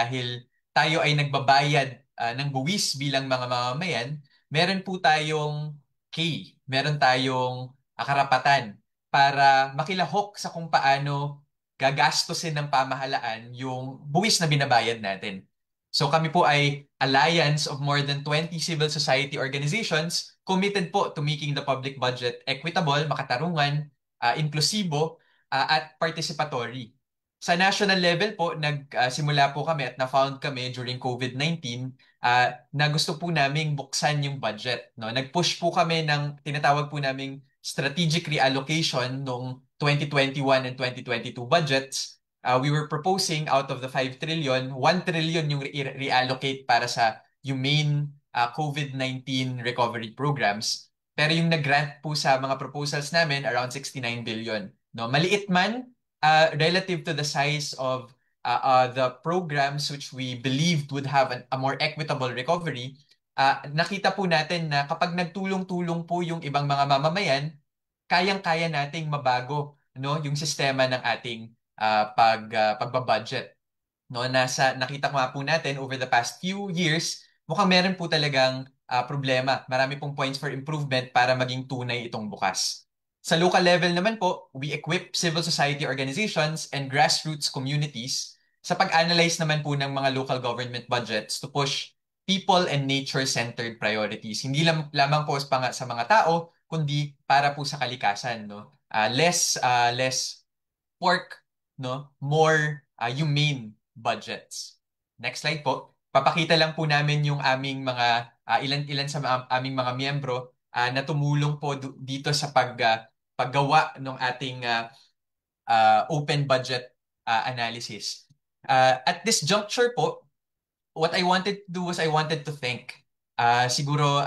dahil tayo ay nagbabayad ng buwis bilang mga mamamayan, meron po tayong meron tayong karapatan para makilahok sa kung paano gagastusin ng pamahalaan yung buwis na binabayad natin. So kami po ay alliance of more than 20 civil society organizations committed po to making the public budget equitable, makatarungan, inklusibo, at participatory. Sa national level po, nagsimula po kami at na-found kami during COVID-19 na gusto po naming buksan yung budget. No? Nag-push po kami ng tinatawag po naming strategic reallocation noong 2021 and 2022 budgets. We were proposing out of the 5 trillion, 1 trillion yung reallocate para sa humane COVID-19 recovery programs. Pero yung nag-grant po sa mga proposals namin, around 69 billion. No? Maliit man, relative to the size of the programs which we believed would have a more equitable recovery, nakita po natin na kapag nagtulong-tulong po yung ibang mga mamamayan, kayang-kaya nating mabago no yung sistema ng ating pagbabudget. No, nakita ko nga po natin over the past few years, mukhang meron po talagang problema. Marami pong points for improvement para maging tunay itong bukas. Sa local level naman po, we equip civil society organizations and grassroots communities sa pag-analyze naman po ng mga local government budgets to push people and nature-centered priorities. Hindi lamang po sa mga tao, kundi para po sa kalikasan, no? Less pork, no? More humane budgets. Next slide po. Papakita lang po namin yung aming mga ilan-ilan sa aming mga miyembro na tumulong po dito sa paggawa ng ating open budget analysis. At this juncture po, what I wanted to do was I wanted to thank siguro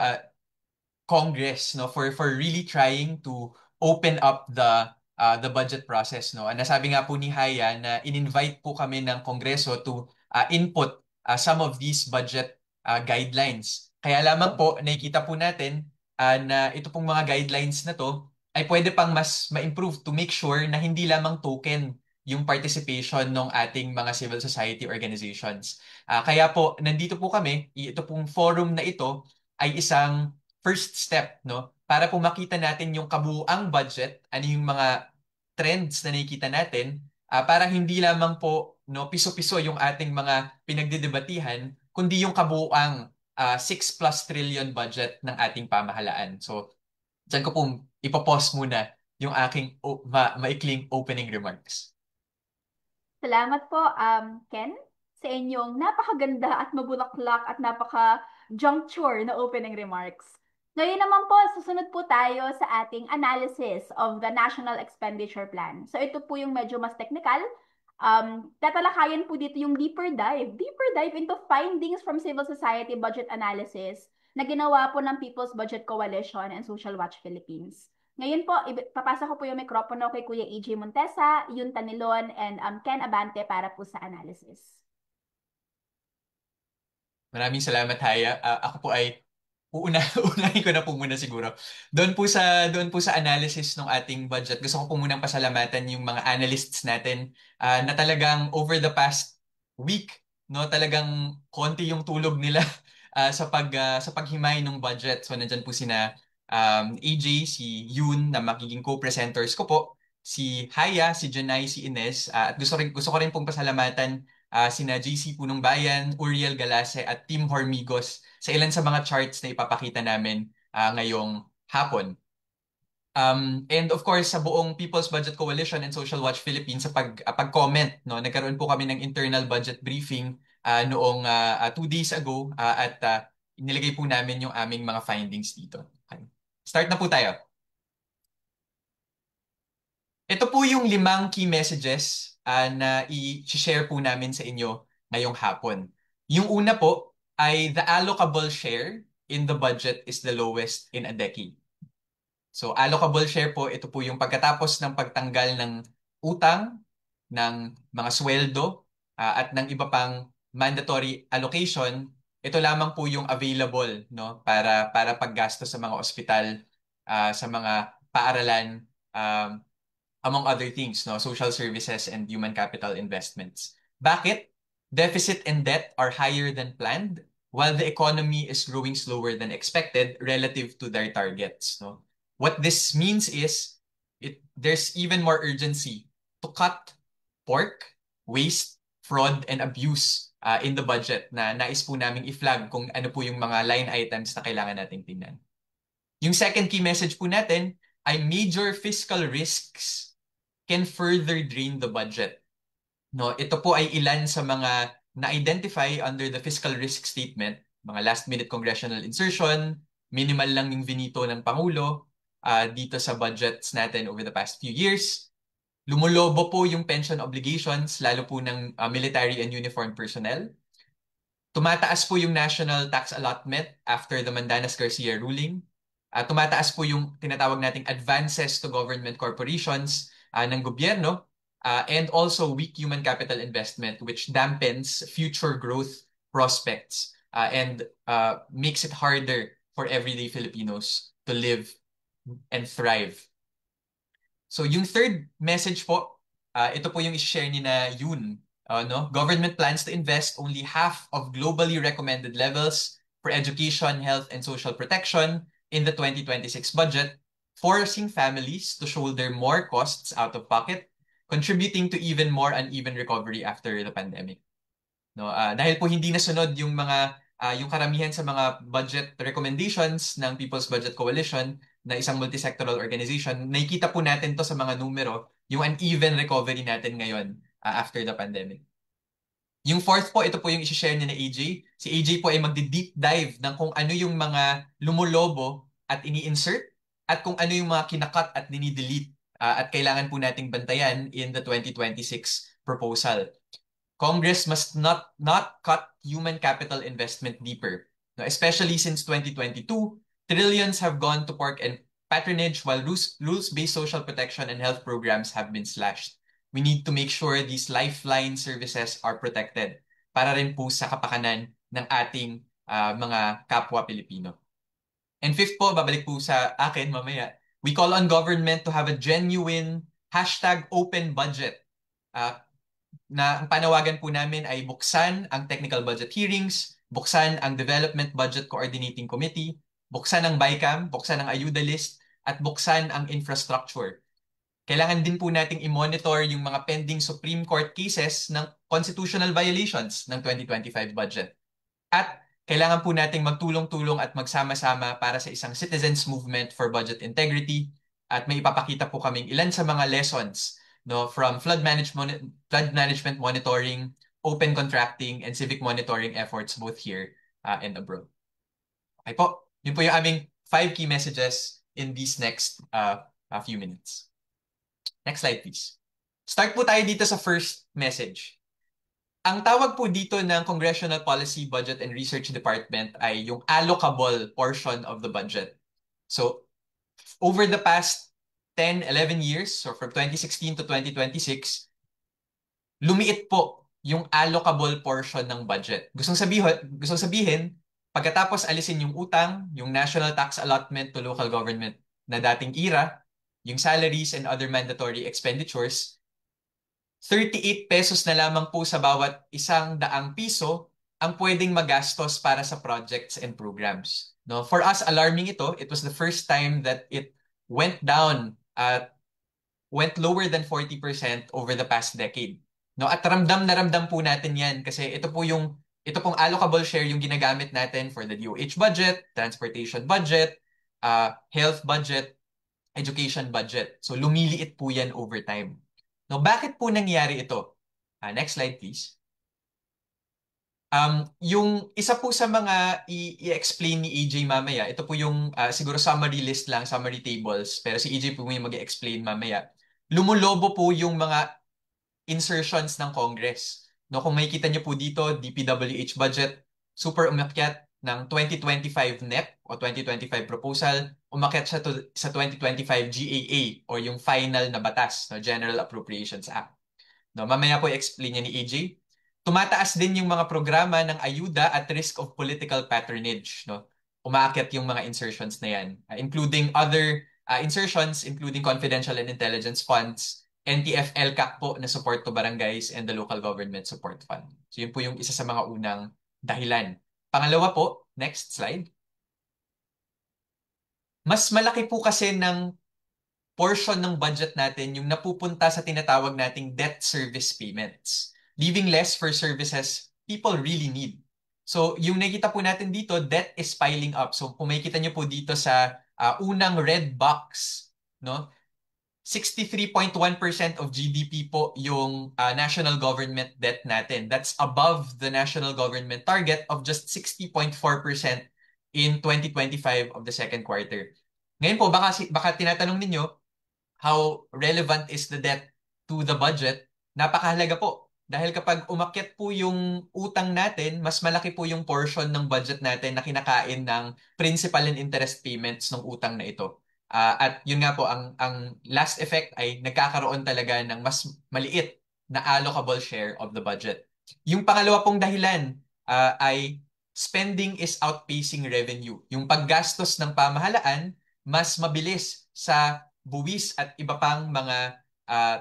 Congress no for really trying to open up the budget process no. Nasabi nga po ni Haya na in-invite po kami ng Kongreso to input some of these budget guidelines. Kaya lamang po nakikita po natin na ito pong mga guidelines na to ay pwede pang mas ma-improve to make sure na hindi lamang token yung participation ng ating mga civil society organizations. Kaya po nandito po kami, ito pong forum na ito ay isang first step, no? Para po makita natin yung kabuuang budget, ano yung mga trends na nakikita natin, para hindi lamang po no piso-piso yung ating mga pinagdedebatihan, kundi yung kabuuang 6 plus trillion budget ng ating pamahalaan. So, dyan ko po ipopause muna yung aking maikling opening remarks. Salamat po, Ken, sa inyong napakaganda at mabulaklak at napaka-juncture na opening remarks. Ngayon naman po, susunod po tayo sa ating analysis of the National Expenditure Plan. So ito po yung medyo mas technical. Tatalakayan po dito yung deeper dive into findings from civil society budget analysis na ginawa po ng People's Budget Coalition and Social Watch Philippines. Ngayon po, papasa ko po yung mikropono kay Kuya EJ Montesa, Yun Tanilon, and Ken Abante para po sa analysis. Maraming salamat, Haya. Ako po ay unahin ko na po muna siguro. Doon po sa analysis ng ating budget, gusto ko po munang pasalamatan yung mga analysts natin na talagang over the past week, no, talagang konti yung tulog nila sa paghimay ng budget. So nandiyan po sina AJ, si Yoon na magiging co-presenters ko po, si Haya, si Janai, si Ines, at gusto ko rin pong pasalamatan sina JC Punong Bayan, Uriel Galase at Team Hormigos sa ilan sa mga charts na ipapakita namin ngayong hapon. And of course, sa buong People's Budget Coalition and Social Watch Philippines sa pag-comment, no, nagkaroon po kami ng internal budget briefing noong 2 days ago at inilagay po namin yung aming mga findings dito. Okay. Start na po tayo. Ito po yung 5 key messages na i-share po namin sa inyo ngayong hapon. Yung una po ay the allocable share in the budget is the lowest in a decade. So allocable share po, ito po yung pagkatapos ng pagtanggal ng utang, ng mga sweldo, at ng iba pang mandatory allocation, ito lamang po yung available no para paggasto sa mga ospital, sa mga paaralan, among other things, no, social services and human capital investments. Bakit? deficit and debt are higher than planned, while the economy is growing slower than expected relative to their targets. No? What this means is there's even more urgency to cut pork, waste, fraud, and abuse in the budget na nais po naming i-flag kung ano po yung mga line items na kailangan nating tingnan. Yung second key message po natin ay major fiscal risks can further drain the budget. No, ito po ay ilan sa mga na-identify under the fiscal risk statement, mga last-minute congressional insertion, minimal lang yung vinito ng Pangulo dito sa budgets natin over the past few years. Lumulobo po yung pension obligations, lalo po ng military and uniformed personnel. Tumataas po yung national tax allotment after the Mandanas-Garcia ruling. Tumataas po yung tinatawag nating advances to government corporations ng gobyerno and also weak human capital investment which dampens future growth prospects and makes it harder for everyday Filipinos to live and thrive. So yung third message po, ito po yung i-share ni na Yun. No? Government plans to invest only half of globally recommended levels for education, health, and social protection in the 2026 budget, forcing families to shoulder more costs out of pocket, contributing to even more uneven recovery after the pandemic. No, dahil po hindi nasunod yung mga yung karamihan sa mga budget recommendations ng People's Budget Coalition na isang multisectoral organization, nakikita po natin to sa mga numero, yung uneven recovery natin ngayon after the pandemic. Yung fourth po, ito po yung isi-share niya na AJ. Si AJ po ay magdi-deep dive ng kung ano yung mga lumulobo at ini-insert at kung ano yung mga kinakat at dinidelete at kailangan po nating bantayan in the 2026 proposal. Congress must not cut human capital investment deeper. Now, especially since 2022, trillions have gone to pork and patronage while rules-based social protection and health programs have been slashed. We need to make sure these lifeline services are protected para rin po sa kapakanan ng ating mga kapwa Pilipino. And fifth po, babalik po sa akin mamaya, we call on government to have a genuine #open budget. Na ang panawagan po namin ay buksan ang technical budget hearings, buksan ang Development Budget Coordinating Committee, buksan ang BICAM, buksan ang Ayuda List, at buksan ang infrastructure. Kailangan din po nating i-monitor yung mga pending Supreme Court cases ng constitutional violations ng 2025 budget. At kailangan po nating magtulong-tulong at magsama-sama para sa isang citizens movement for budget integrity at may ipapakita po kaming ilan sa mga lessons no, from flood management monitoring, open contracting, and civic monitoring efforts both here and abroad. Okay po, yun po yung aming 5 key messages in these next few minutes. Next slide, please. Start po tayo dito sa first message. Ang tawag po dito ng Congressional Policy, Budget, and Research Department ay yung allocable portion of the budget. So, over the past 10, 11 years, so from 2016 to 2026, lumiit po yung allocable portion ng budget. Gustong sabihin, pagkatapos alisin yung utang, yung national tax allotment to local government na dating IRA, yung salaries and other mandatory expenditures, 38 pesos na lamang po sa bawat ₱100 ang pwedeng magastos para sa projects and programs. No, for us, alarming ito. It was the first time that it went down went lower than 40% over the past decade. No, at ramdam na ramdam po natin 'yan kasi ito pong allocable share yung ginagamit natin for the DOH budget, transportation budget, health budget, education budget. So lumiliit po 'yan over time. No, bakit po nangyari ito? Next slide please. Yung isa po sa mga i-explain ni AJ mamaya, ito po yung siguro summary list lang, summary tables, pero si AJ po yung mag-explain mamaya. Lumulobo po yung mga insertions ng Congress. No, kung makikita niyo po dito, DPWH budget, super umakyat ng 2025 NEP o 2025 proposal, umakyat siya sa 2025 GAA o yung final na batas, no, General Appropriations Act. No, mamaya po i-explain niya ni AJ. Tumataas din yung mga programa ng ayuda at risk of political patronage. No? Umaakyat yung mga insertions na yan, including other insertions, including confidential and intelligence funds, NTF-LCAC po na support to barangays and the local government support fund. So yun po yung isa sa mga unang dahilan. Pangalawa po, next slide. Mas malaki po kasi ng portion ng budget natin yung napupunta sa tinatawag nating debt service payments, leaving less for services people really need. So, yung nakita po natin dito, debt is piling up. So, kung makikita nyo po dito sa unang red box, no? 63.1% of GDP po yung national government debt natin. That's above the national government target of just 60.4% in 2025 of the second quarter. Ngayon po, baka tinatanong ninyo, how relevant is the debt to the budget? Napakahalaga po. Dahil kapag umakyat po yung utang natin, mas malaki po yung portion ng budget natin na kinakain ng principal and interest payments ng utang na ito. At yun nga po, ang last effect ay nagkakaroon talaga ng mas maliit na allocable share of the budget. Yung pangalawa pong dahilan ay spending is outpacing revenue. Yung paggastos ng pamahalaan, mas mabilis sa buwis at iba pang mga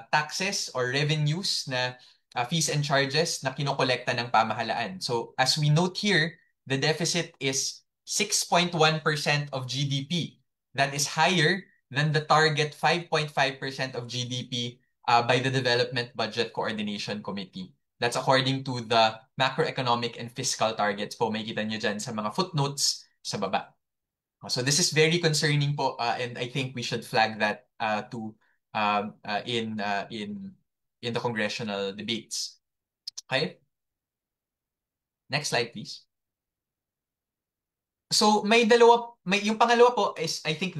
taxes or revenues na fees and charges na kinokolekta ng pamahalaan. So as we note here, the deficit is 6.1% of GDP. That is higher than the target 5.5% of GDP by the Development Budget Coordination Committee. That's according to the macroeconomic and fiscal targets po. May kita nyo dyan sa mga footnotes sa baba. So this is very concerning po, and I think we should flag that to in the congressional debates. Okay? Next slide, please. So yung pangalawa po is I think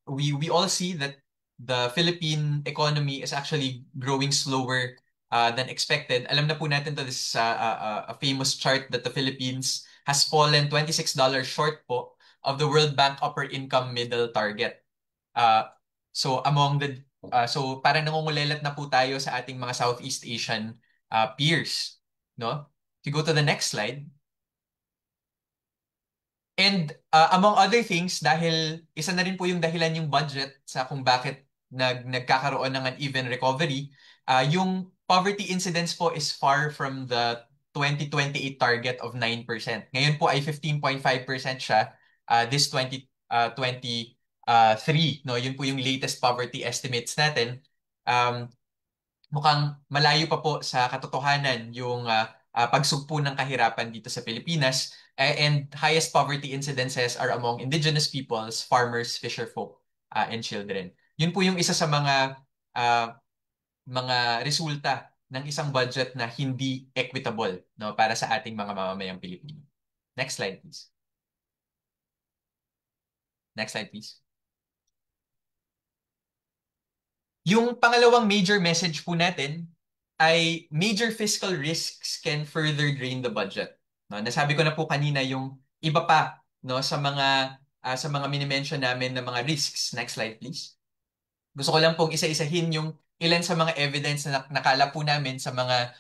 we all see that the Philippine economy is actually growing slower than expected. Alam na po natin to, this is a famous chart that the Philippines has fallen $26 short po of the World Bank upper income middle target. So among the so parang nangungulelat na po tayo sa ating mga Southeast Asian peers, no? If you go to the next slide. And among other things, dahil isa na rin po yung dahilan yung budget sa kung bakit nagkakaroon ng uneven recovery, yung poverty incidence po is far from the 2028 target of 9%. Ngayon po ay 15.5% siya this 2023. No? Yun po yung latest poverty estimates natin. Mukhang malayo pa po sa katotohanan yung pagsugpo ng kahirapan dito sa Pilipinas. And highest poverty incidences are among indigenous peoples, farmers, fisherfolk, and children. Yun po yung isa sa mga resulta ng isang budget na hindi equitable, no, para sa ating mga mamamayang Pilipino. Next slide, please. Next slide, please. Yung pangalawang major message po natin ay major fiscal risks can further drain the budget. No, nasabi ko na po kanina yung iba pa, no, sa mga mini-mention namin na mga risks. Next slide, please. Gusto ko lang pong isa-isahin yung ilan sa mga evidence na nakala po namin sa mga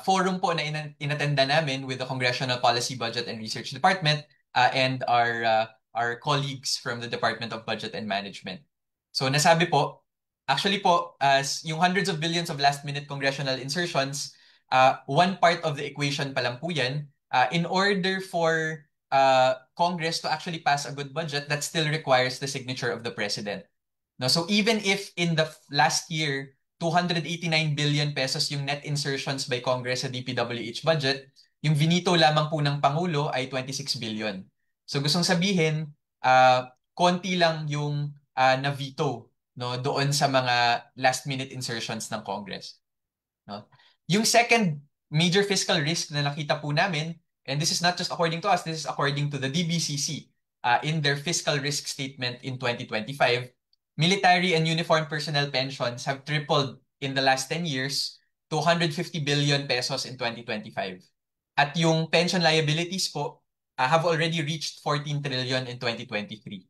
forum po na inatenda namin with the Congressional Policy, Budget and Research Department and our colleagues from the Department of Budget and Management. So nasabi po, actually po, as yung hundreds of billions of last-minute congressional insertions, one part of the equation pa lang po yan. In order for Congress to actually pass a good budget, that still requires the signature of the President. No, so even if in the last year 289 billion pesos yung net insertions by Congress sa DPWH budget, yung vinito lamang po ng Pangulo ay 26 billion. So gustong sabihin, konti lang yung na-veto, no, doon sa mga last-minute insertions ng Congress. No? Yung second major fiscal risk na nakita po namin, and this is not just according to us, this is according to the DBCC in their fiscal risk statement in 2025, military and uniformed personnel pensions have tripled in the last 10 years to 150 billion pesos in 2025. At yung pension liabilities po have already reached 14 trillion in 2023.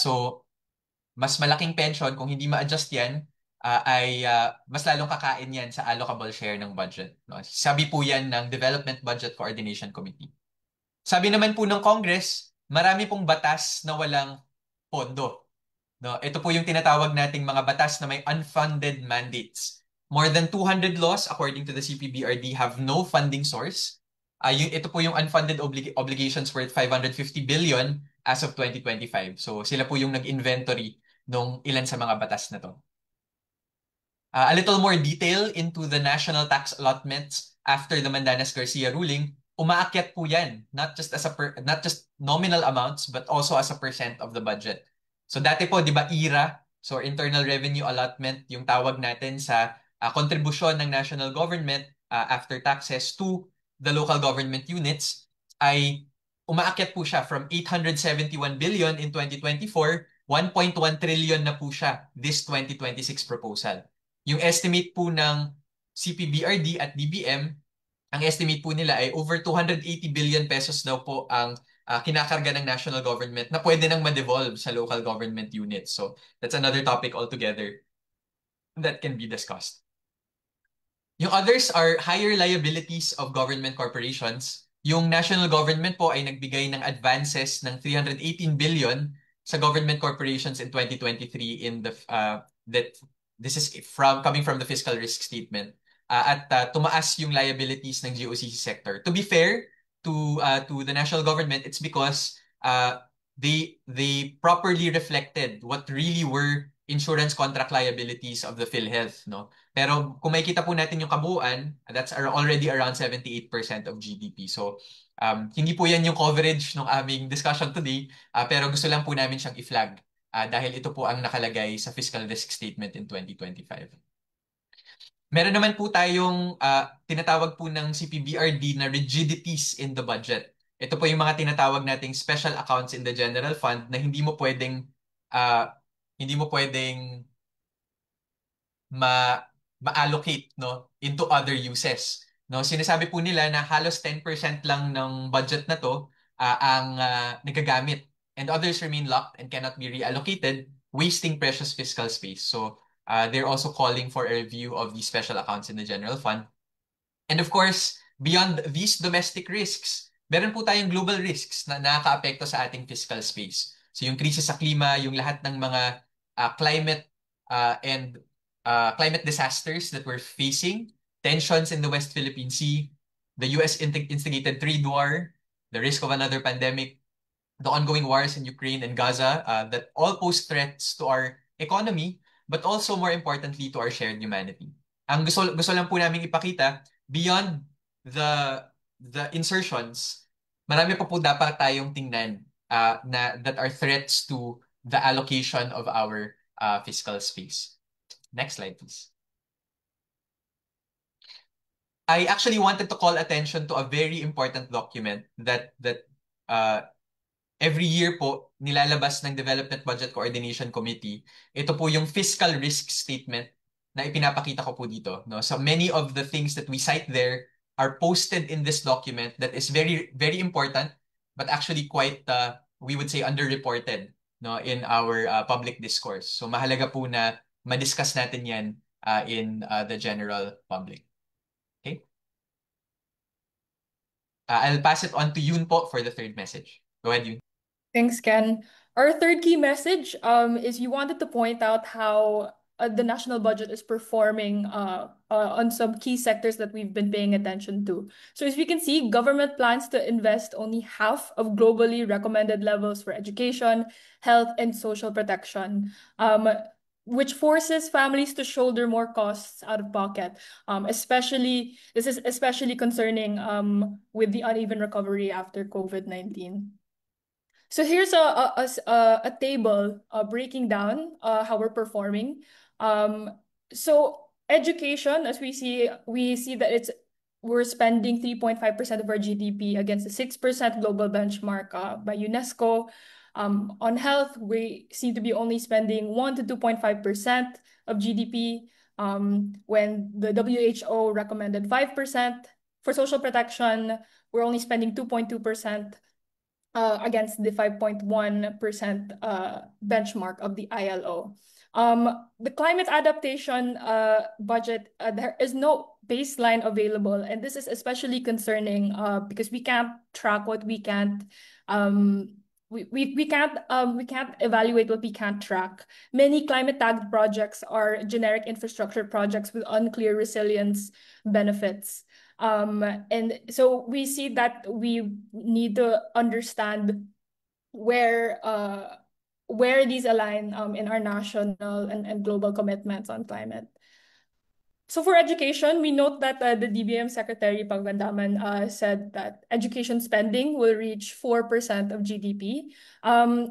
So, mas malaking pension, kung hindi ma-adjust yan, ay mas lalong kakain yan sa allocable share ng budget. No? Sabi po yan ng Development Budget Coordination Committee. Sabi naman po ng Congress, marami pong batas na walang pondo. No, ito po yung tinatawag nating mga batas na may unfunded mandates. More than 200 laws, according to the CPBRD, have no funding source. Ito po yung unfunded obligations worth 550 billion as of 2025. So sila po yung nag-inventory nung ilan sa mga batas na to. A little more detail into the national tax allotments after the Mandanas-Garcia ruling, umaakyat po yan, not just nominal amounts but also as a percent of the budget. So dati po, 'di ba, so internal revenue allotment yung tawag natin sa kontribusyon ng national government after taxes to the local government units ay umaakyat po siya from 871 billion in 2024, 1.1 trillion na po siya this 2026 proposal. Yung estimate po ng CPBRD at DBM, ang estimate po nila ay over 280 billion pesos daw po ang kinakarga ng national government na pwede nang ma-devolve sa local government units. So that's another topic altogether that can be discussed. Yung others are higher liabilities of government corporations. Yung national government po ay nagbigay ng advances ng 318 billion sa government corporations in 2023 in that this is coming from the fiscal risk statement. At tumaas yung liabilities ng GOCC sector. To be fair to the national government, it's because they properly reflected what really were insurance contract liabilities of the PhilHealth, no? Pero kung makikita po natin yung kabuuan, that's already around 78% of GDP. So, hindi po yan yung coverage ng aming discussion today, pero gusto lang po namin siyang i-flag dahil ito po ang nakalagay sa fiscal risk statement in 2025. Meron naman po tayong tinatawag po ng CPBRD na rigidities in the budget. Ito po yung mga tinatawag nating special accounts in the general fund na uh, hindi mo pwedeng ma-allocate, no, into other uses. No, sinasabi po nila na halos 10% lang ng budget na to ang nagagamit, and others remain locked and cannot be reallocated, wasting precious fiscal space. So they're also calling for a review of these special accounts in the general fund. And of course, beyond these domestic risks, meron po tayong global risks na nakakaapekto sa ating fiscal space. So yung krisis sa klima, yung lahat ng mga and climate disasters that we're facing, tensions in the West Philippine Sea, the US instigated trade war, the risk of another pandemic, the ongoing wars in Ukraine and Gaza that all pose threats to our economy, but also more importantly to our shared humanity. Ang gusto lang po namin ipakita, beyond the insertions, marami pa po dapat tayong tingnan that are threats to the allocation of our fiscal space. Next slide, please. I actually wanted to call attention to a very important document that every year po nilalabas ng Development Budget Coordination Committee. Ito po yung fiscal risk statement na ipinapakita ko po dito, no? So many of the things that we cite there are posted in this document that is very very important but actually quite we would say underreported, no, in our public discourse. So mahalaga po na ma-discuss natin 'yan in the general public. Okay? I'll pass it on to Yoon po for the third message. Go ahead, Yoon. Thanks, Ken. Our third key message is you wanted to point out how the national budget is performing on some key sectors that we've been paying attention to. So as we can see, government plans to invest only half of globally recommended levels for education, health, and social protection, which forces families to shoulder more costs out of pocket. This is especially concerning with the uneven recovery after COVID-19. So here's a table breaking down how we're performing. So education, as we see that we're spending 3.5% of our GDP against the 6% global benchmark by UNESCO. On health, we seem to be only spending 1 to 2.5% of GDP when the WHO recommended 5%. For social protection, we're only spending 2.2%. Against the 5.1% benchmark of the ILO. The climate adaptation budget, there is no baseline available, and this is especially concerning because we can't track what we can't we can't evaluate what we can't track. Many climate tagged projects are generic infrastructure projects with unclear resilience benefits. And so we see that we need to understand where these align in our national and global commitments on climate. So for education, we note that the DBM Secretary Panggandaman said that education spending will reach 4% of GDP.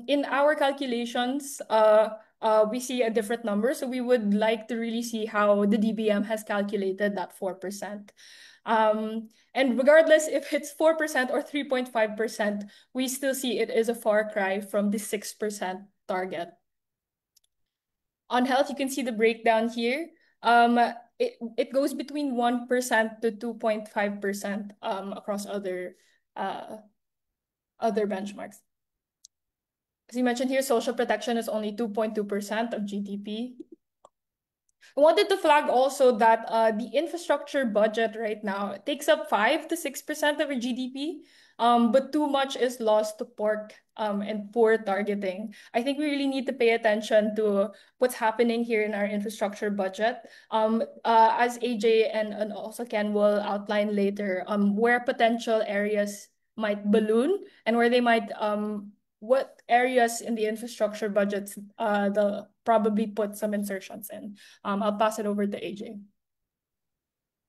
In our calculations, we see a different number. So we would like to really see how the DBM has calculated that 4%. And regardless if it's 4% or 3.5%, we still see it is a far cry from the 6% target. On health, you can see the breakdown here. It goes between 1% to 2.5% across other benchmarks. As you mentioned here, social protection is only 2.2% of GDP. I wanted to flag also that the infrastructure budget right now takes up 5 to 6% of our GDP, but too much is lost to pork and poor targeting. I think we really need to pay attention to what's happening here in our infrastructure budget. As AJ and also Ken will outline later, where potential areas might balloon and where they might what areas in the infrastructure budgets they'll probably put some insertions in. I'll pass it over to AJ.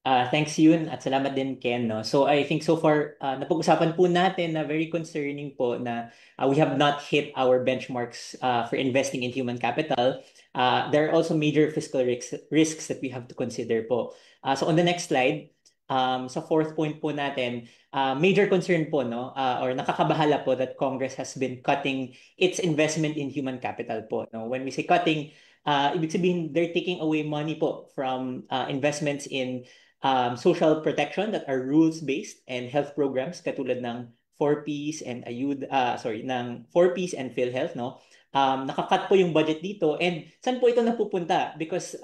Thanks Yun at salamat din Ken, no. So I think so far napag-usapan po natin na very concerning po na we have not hit our benchmarks for investing in human capital. There are also major fiscal risks that we have to consider po. So on the next slide, sa fourth point po natin, major concern po, no, or nakakabahala po that Congress has been cutting its investment in human capital po, no. When we say cutting, ibig sabihin they're taking away money po from investments in social protection that are rules-based and health programs katulad ng 4Ps and ng 4Ps and PhilHealth, no. Nakakat po yung budget dito, and saan po ito napupunta? Because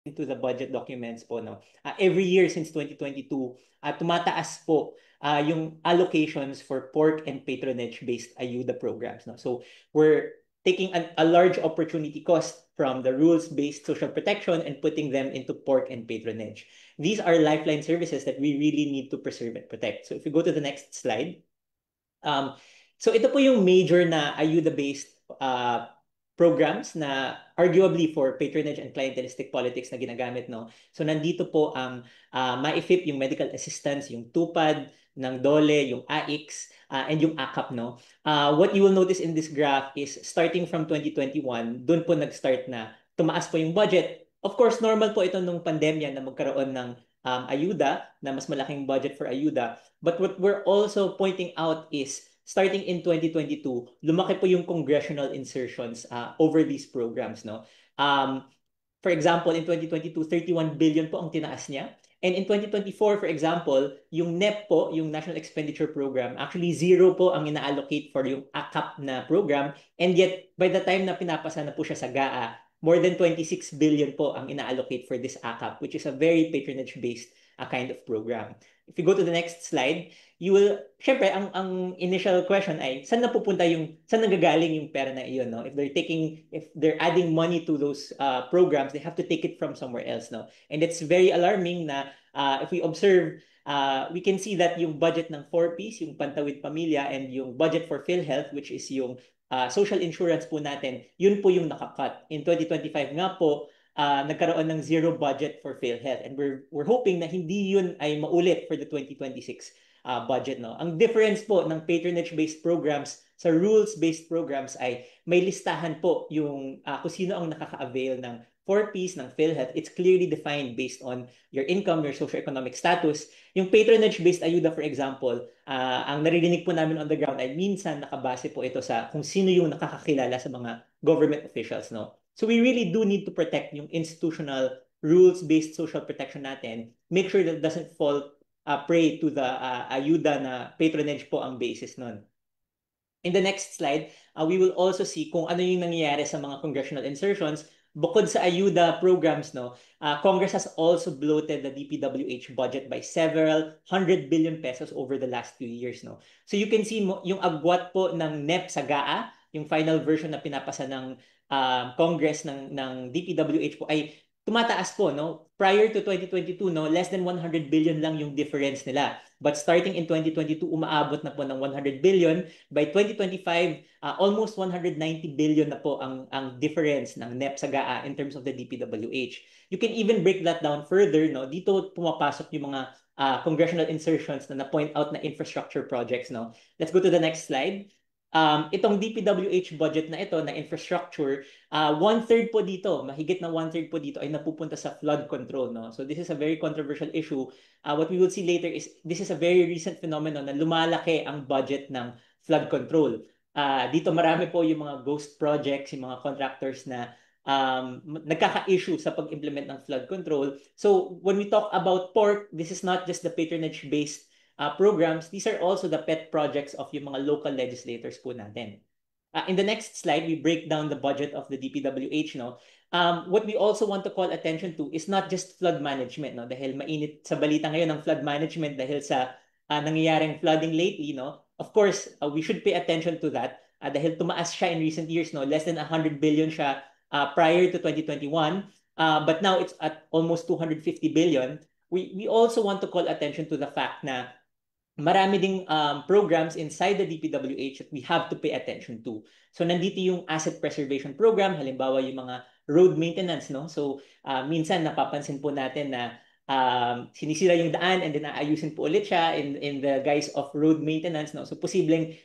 into the budget documents po, no. Every year since 2022, tumataas po yung allocations for pork and patronage-based ayuda programs, no. So we're taking a large opportunity cost from the rules-based social protection and putting them into pork and patronage. These are lifeline services that we really need to preserve and protect. So if you go to the next slide, so ito po yung major na ayuda-based programs na arguably for patronage and clientelistic politics na ginagamit, no. So nandito po ang MAIFIP, yung medical assistance, yung TUPAD ng DOLE, yung AIX, and yung AKAP, no. What you will notice in this graph is starting from 2021, doon po nag-start na tumaas po yung budget. Of course, normal po ito nung pandemya na magkaroon ng ayuda, na mas malaking budget for ayuda. But what we're also pointing out is starting in 2022, lumaki po yung congressional insertions over these programs, no. For example, in 2022, 31 billion po ang tinaas niya. And in 2024, for example, yung NEP po, yung National Expenditure Program, actually zero po ang ina-allocate for yung AKAP na program. And yet, by the time na pinapasa na po siya sa GAA, more than 26 billion po ang ina-allocate for this AKAP, which is a very patronage-based kind of program. If you go to the next slide, you will, syempre, ang initial question ay, saan nanggagaling yung pera na iyon, no? If they're adding money to those programs, they have to take it from somewhere else, no? And it's very alarming na if we observe, we can see that yung budget ng 4Ps, yung Pantawid Pamilya, and yung budget for PhilHealth, which is yung social insurance po natin, yun po yung nakakat. In 2025 nga po, nagkaroon ng zero budget for PhilHealth, and we're hoping na hindi yun ay maulit for the 2026 budget, no. Ang difference po ng patronage-based programs sa rules-based programs ay may listahan po yung kung sino ang nakaka-avail ng 4Ps ng PhilHealth. It's clearly defined based on your income, your socioeconomic status. Yung patronage-based ayuda, for example, ang naririnig po namin on the ground ay minsan nakabase po ito sa kung sino yung nakakakilala sa mga government officials, no. So we really do need to protect yung institutional rules-based social protection natin. Make sure that it doesn't fall prey to the ayuda na patronage po ang basis nun. In the next slide, we will also see kung ano yung nangyayari sa mga congressional insertions. bukod sa ayuda programs, no, Congress has also bloated the DPWH budget by several 100 billion pesos over the last few years, no. So you can see mo yung agwat po ng NEP sa GAA, yung final version na pinapasa ng Congress ng DPWH po ay tumataas po, no? Prior to 2022, no, less than 100 billion lang yung difference nila. But starting in 2022, umaabot na po ng 100 billion. By 2025, almost 190 billion na po ang difference ng NEP sa GAA in terms of the DPWH. You can even break that down further, no? Dito pumapasok yung mga congressional insertions na na-point out na infrastructure projects, no? Let's go to the next slide. Itong DPWH budget na ito na infrastructure, one-third po dito, mahigit na one-third po dito ay napupunta sa flood control, no? So this is a very controversial issue. What we will see later is this is a very recent phenomenon na lumalaki ang budget ng flood control. Dito marami po yung mga ghost projects, yung mga contractors na nagkaka-issue sa pag-implement ng flood control. So when we talk about PORC, this is not just the patronage-based programs, these are also the pet projects of yung mga local legislators po natin. In the next slide, we break down the budget of the DPWH, no? What we also want to call attention to is not just flood management, no? Dahil mainit sa balita ngayon ng flood management dahil sa nangyayaring flooding lately, no? Of course, we should pay attention to that dahil tumaas siya in recent years, no? Less than 100 billion siya prior to 2021, but now it's at almost 250 billion. We also want to call attention to the fact na marami ding programs inside the DPWH that we have to pay attention to. So nandito yung asset preservation program, halimbawa yung mga road maintenance, no? So minsan napapansin po natin na sinisira yung daan and then aayusin po ulit siya in the guise of road maintenance, no? So posibleng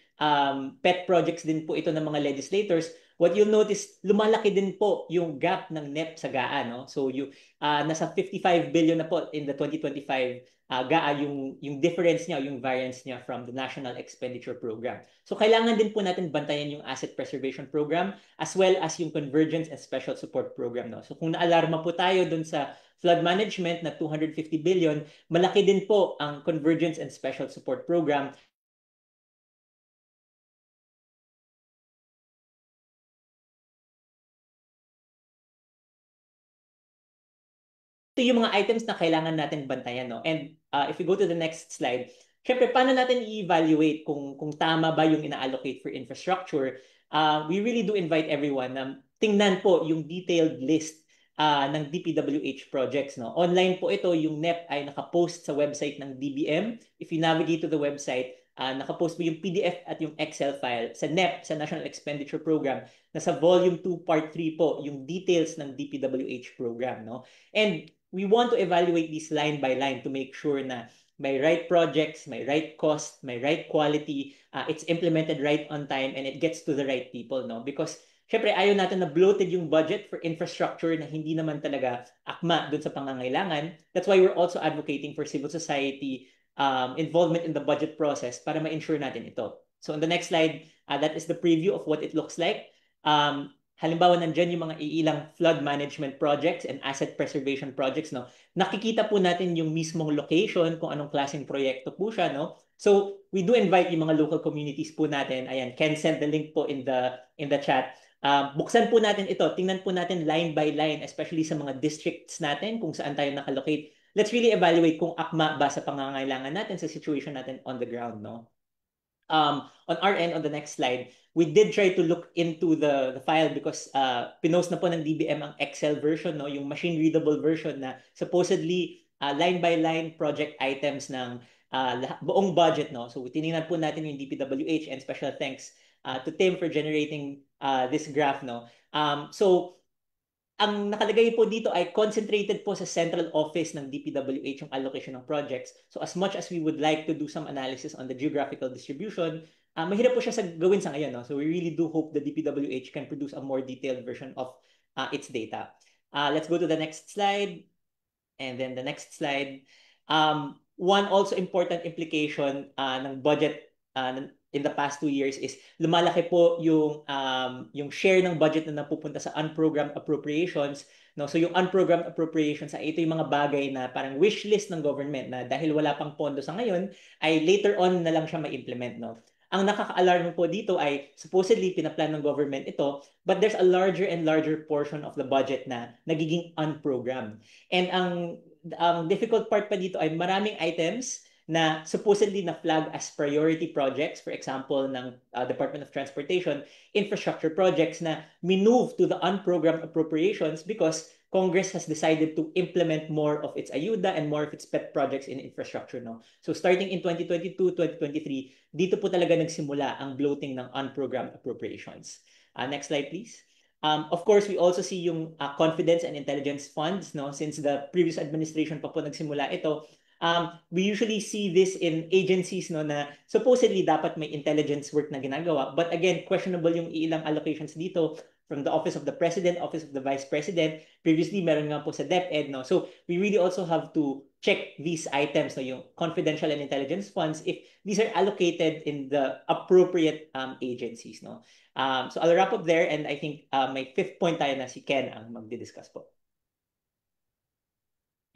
pet projects din po ito ng mga legislators. What you'll notice, lumalaki din po yung gap ng NEP sa GAA, no? So yung nasa 55 billion na po in the 2025 GAA yung difference niya, yung variance niya from the National Expenditure Program. So kailangan din po natin bantayan yung Asset Preservation Program as well as yung Convergence and Special Support Program, no? So kung naalarma po tayo dun sa flood management na 250 billion, malaki din po ang Convergence and Special Support Program. Ito yung mga items na kailangan natin bantayan, no? And if we go to the next slide, syempre, paano natin i-evaluate kung tama ba yung ina-allocate for infrastructure? We really do invite everyone na tingnan po yung detailed list ng DPWH projects, no? Online po ito, yung NEP ay nakapost sa website ng DBM. If you navigate to the website, nakapost mo yung PDF at yung Excel file sa NEP, sa National Expenditure Program. Nasa Volume 2, Part 3 po, yung details ng DPWH program, no? And we want to evaluate these line by line to make sure na may right projects, may right cost, may right quality, it's implemented right on time, and it gets to the right people, no? Because syempre ayaw natin na bloated yung budget for infrastructure na hindi naman talaga akma dun sa pangangailangan. That's why we're also advocating for civil society involvement in the budget process para ma-ensure natin ito. So on the next slide, that is the preview of what it looks like. Halimbawa, nandyan yung mga iilang flood management projects and asset preservation projects, no? Nakikita po natin yung mismong location, kung anong klaseng proyekto po siya, no? So, we do invite yung mga local communities po natin. Ayan, Ken sent the link po in the chat. Buksan po natin ito. Tingnan po natin line by line, especially sa mga districts natin, kung saan tayo nakalocate. Let's really evaluate kung akma ba sa pangangailangan natin, sa situation natin on the ground, no? On our end, on the next slide, we did try to look into the file because pinost na po ng DBM ang Excel version, no? Yung machine-readable version na supposedly line-by-line project items ng buong budget, no? So tinignan po natin yung DPWH, and special thanks to Tim for generating this graph, no? So ang nakalagay po dito ay concentrated po sa central office ng DPWH yung allocation ng projects. So as much as we would like to do some analysis on the geographical distribution, mahirap po siya gawin sa ngayon, no? So we really do hope the DPWH can produce a more detailed version of its data. Let's go to the next slide. And then the next slide. One also important implication ng budget in the past 2 years is lumalaki po yung share ng budget na napupunta sa unprogrammed appropriations, no? So yung unprogrammed appropriations ay ito yung mga bagay na parang wish list ng government na dahil wala pang pondo sa ngayon ay later on na lang siya ma-implement, no? Ang nakaka-alarm po dito ay supposedly pinaplan ng government ito, but there's a larger and larger portion of the budget na nagiging unprogrammed. And ang difficult part pa dito ay maraming items na supposedly na flag as priority projects, for example, ng Department of Transportation, infrastructure projects na minove to the unprogrammed appropriations because Congress has decided to implement more of its ayuda and more of its pet projects in infrastructure. No? So starting in 2022, 2023, dito po talaga nagsimula ang bloating ng unprogrammed appropriations. Next slide, please. Of course, we also see yung confidence and intelligence funds. No? Since the previous administration pa po nagsimula ito, we usually see this in agencies no, na supposedly dapat may intelligence work na ginagawa. But again, questionable yung ilang allocations dito from the Office of the President, Office of the Vice President. Previously, meron nga po sa DepEd. No? So we really also have to check these items, no, yung confidential and intelligence funds, if these are allocated in the appropriate agencies. No? So I'll wrap up there, and I think my fifth point tayo na si Ken ang magdi-discuss po.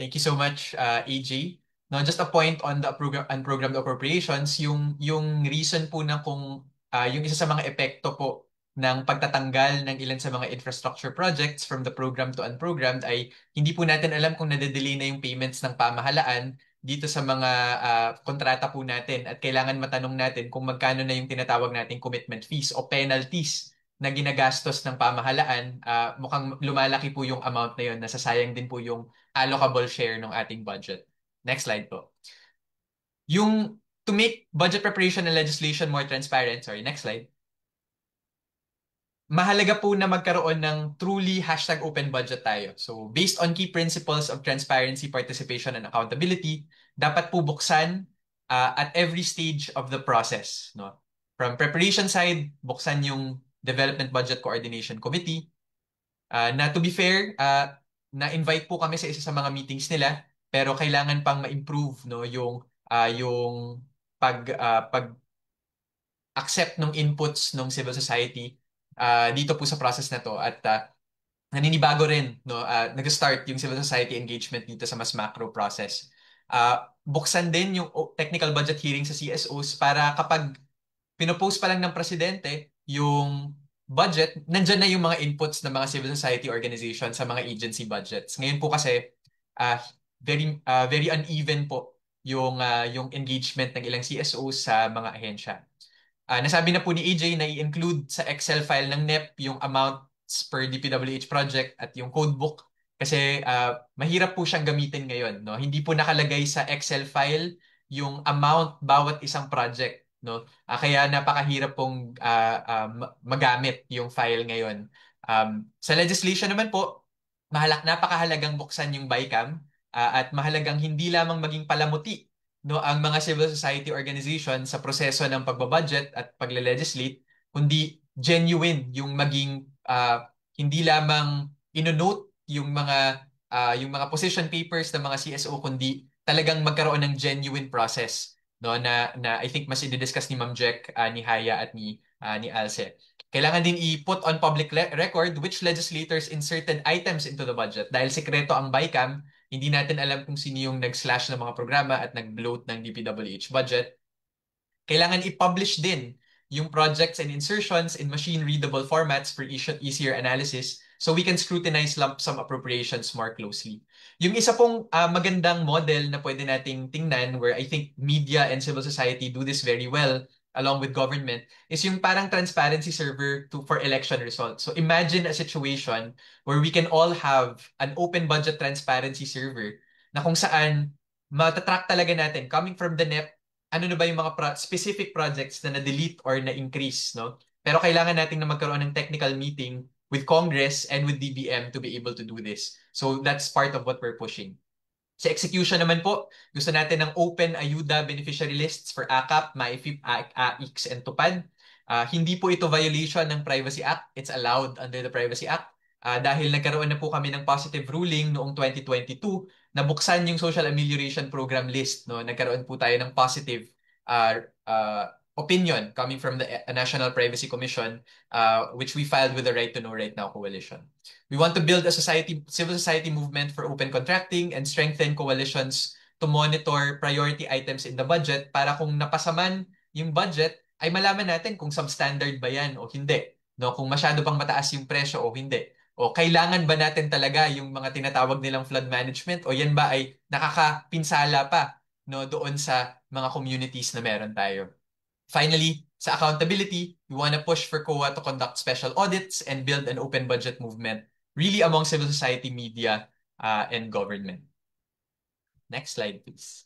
Thank you so much, AJ. No, just a point on the unprogrammed appropriations, yung reason po na kung yung isa sa mga epekto po ng pagtatanggal ng ilan sa mga infrastructure projects from the program to unprogrammed ay hindi po natin alam kung nade-delay na yung payments ng pamahalaan dito sa mga kontrata po natin at kailangan matanong natin kung magkano na yung tinatawag nating commitment fees o penalties na ginagastos ng pamahalaan. Mukhang lumalaki po yung amount na yun, nasasayang din po yung allocable share ng ating budget. Next slide po. To make budget preparation and legislation more transparent, next slide. Mahalaga po na magkaroon ng truly #open budget tayo. So, based on key principles of transparency, participation, and accountability, dapat po buksan at every stage of the process. No? From preparation side, buksan yung Development Budget Coordination Committee. Na to be fair, na-invite po kami sa isa sa mga meetings nila, pero kailangan pang ma-improve no, yung pag accept ng inputs ng civil society dito po sa process na to at naninibago rin no nag-start yung civil society engagement dito sa mas macro process. Buksan din yung technical budget hearing sa CSOs para kapag pinopost pa lang ng presidente yung budget, nandyan na yung mga inputs ng mga civil society organization sa mga agency budgets. Ngayon po kasi very uneven po yung engagement ng ilang CSOs sa mga ahensya. Nasabi na po ni AJ na i-include sa Excel file ng NEP yung amounts per DPWH project at yung codebook kasi mahirap po siyang gamitin ngayon. No? Hindi po nakalagay sa Excel file yung amount bawat isang project. No? Kaya napakahirap pong magamit yung file ngayon. Sa legislation naman po, napakahalagang buksan yung BICAM at mahalagang hindi lamang maging palamuti no ang mga civil society organization sa proseso ng pagbabudget at pagle-legislate kundi genuine yung maging hindi lamang ino-note yung mga position papers ng mga CSO kundi talagang magkaroon ng genuine process no na I think mas i-discuss ni Ma'am Jack, ni Haya at ni Alce. Kailangan din i-put on public record which legislators inserted items into the budget dahil sekreto ang BICAM. Hindi natin alam kung sino yung nag-slash ng mga programa at nag-bloat ng DPWH budget. Kailangan i-publish din yung projects and insertions in machine-readable formats for easier analysis so we can scrutinize lump sum appropriations more closely. Yung isa pong magandang model na pwede nating tingnan where I think media and civil society do this very well along with government is yung parang transparency server for election results. So imagine a situation where we can all have an open budget transparency server na kung saan matatrack talaga natin coming from the NEP ano na ba yung mga specific projects na na-delete or na-increase, no? Pero kailangan natin na magkaroon ng technical meeting with Congress and with DBM to be able to do this. So that's part of what we're pushing. Sa execution naman po, gusto natin ng open ayuda beneficiary lists for AKAP, MAIFIP, AIX, and TUPAD. Hindi po ito violation ng Privacy Act. It's allowed under the Privacy Act. Dahil nagkaroon na po kami ng positive ruling noong 2022 na buksan yung Social Amelioration Program list. No? Nagkaroon po tayo ng positive opinion coming from the National Privacy Commission, which we filed with the Right to Know Right Now Coalition. We want to build a civil society movement for open contracting and strengthen coalitions to monitor priority items in the budget para kung napasaman yung budget, ay malaman natin kung substandard ba yan o hindi. No? Kung masyado bang mataas yung presyo o hindi. O kailangan ba natin talaga yung mga tinatawag nilang flood management o yan ba ay nakakapinsala pa, no, doon sa mga communities na meron tayo. Finally, sa accountability, we want to push for COA to conduct special audits and build an open budget movement really among civil society, media, and government. Next slide, please.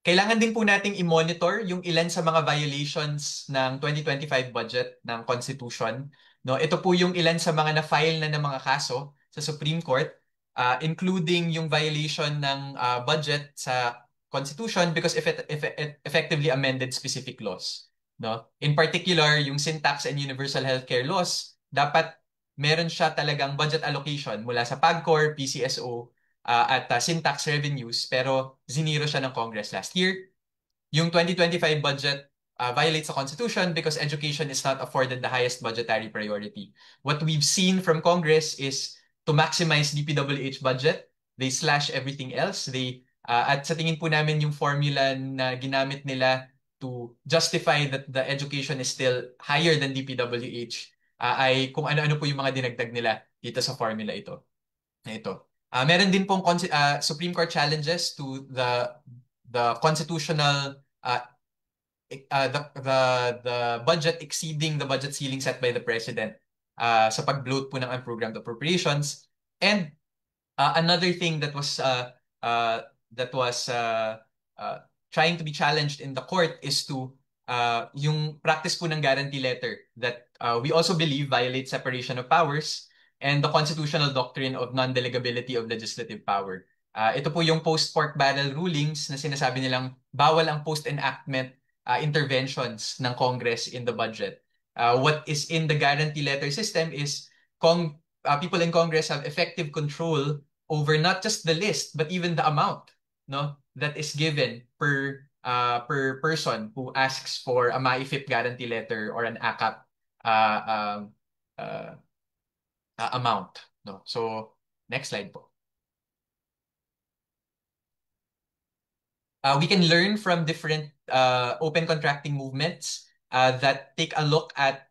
Kailangan din po nating i-monitor yung ilan sa mga violations ng 2025 budget ng Constitution. No, ito po yung ilan sa mga na-file na ng mga kaso sa Supreme Court, including yung violation ng budget sa Constitution because if it effectively amended specific laws. No? In particular, yung syntax and universal healthcare laws, dapat meron siya talagang budget allocation mula sa PAGCOR, PCSO, at syntax revenues pero ziniro siya ng Congress last year. Yung 2025 budget violates the Constitution because education is not afforded the highest budgetary priority. What we've seen from Congress is to maximize DPWH budget, they slash everything else. At sa tingin po namin yung formula na ginamit nila to justify that the education is still higher than DPWH ay kung ano-ano po yung mga dinagdag nila dito sa formula ito. Ito. Meron din pong Supreme Court challenges to the constitutional the budget exceeding the budget ceiling set by the president sa pag-bloat po ng unprogrammed appropriations. And another thing that was trying to be challenged in the court is to yung practice po ng guarantee letter that we also believe violates separation of powers and the constitutional doctrine of non-delegability of legislative power. Ito po yung post-pork barrel rulings na sinasabi nilang bawal ang post-enactment interventions ng Congress in the budget. What is in the guarantee letter system is people in Congress have effective control over not just the list but even the amount, no, that is given per person who asks for a MAIFIP guarantee letter or an ACAP uh, um, uh, amount. No? So, next slide po. We can learn from different open contracting movements that take a look at,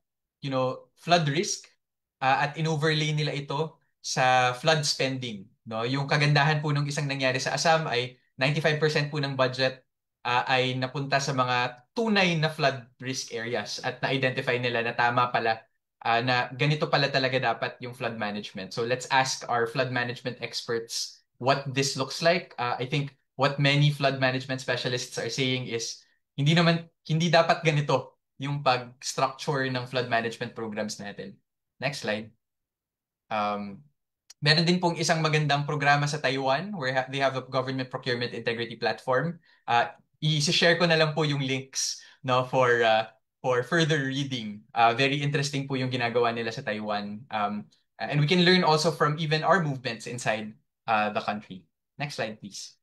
flood risk at in-overlay nila ito sa flood spending. No? Yung kagandahan po nung isang nangyari sa Assam ay 95% po ng budget ay napunta sa mga tunay na flood risk areas at na-identify nila na tama pala na ganito pala talaga dapat yung flood management. So let's ask our flood management experts what this looks like. I think what many flood management specialists are saying is hindi dapat ganito yung pag-structure ng flood management programs natin. Next slide. Meron din pong isang magandang programa sa Taiwan where they have a government procurement integrity platform. I-share ko na lang po yung links, no, for further reading. Very interesting po yung ginagawa nila sa Taiwan. And we can learn also from even our movements inside the country. Next slide, please.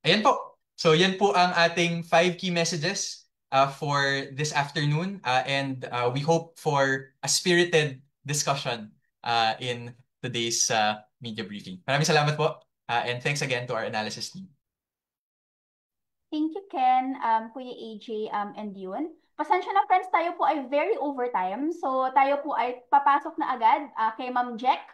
Ayan po. So yan po ang ating 5 key messages for this afternoon. And we hope for a spirited discussion in today's media briefing. Maraming salamat po. And thanks again to our analysis team. Thank you, Ken, Kuya AJ, and Yun. Pasensya na friends, tayo po ay very overtime. So tayo po ay papasok na agad kay Ma'am Jack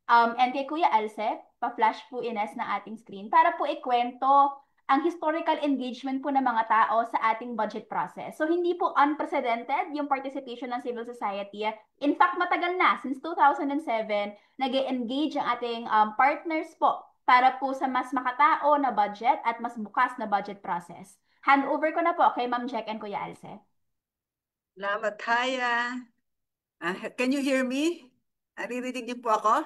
and kay Kuya Alce. Pa-flash po Ines na ating screen para po ikwento ang historical engagement po ng mga tao sa ating budget process. So hindi po unprecedented yung participation ng civil society. In fact, matagal na, since 2007, nag-engage ang ating partners po para po sa mas makatao na budget at mas bukas na budget process. Hand over ko na po kay Ma'am Jack and Kuya Alce. Salamat, Haya. Can you hear me? Naririnig niyo po ako?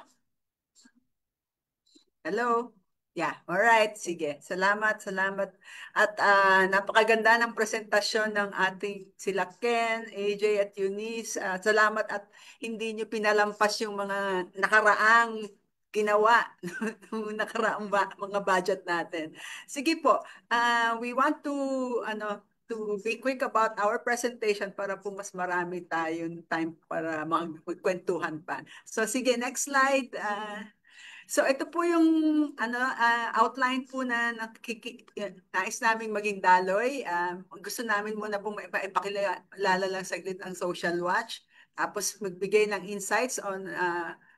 Hello? Yeah, all right. Sige. Salamat, salamat. At napakaganda ng presentasyon ng ating sila Ken, AJ at Eunice. Salamat at hindi niyo pinalampas yung mga nakaraang ginawa ng nakaraang mga budget natin. Sige po. We want to be quick about our presentation para po mas marami tayong time para magkwentuhan pa. So sige, next slide. So ito po yung outline po na nais naming maging daloy. Gusto namin muna po ipakilala lang saglit ang Social Watch. Tapos magbigay ng insights on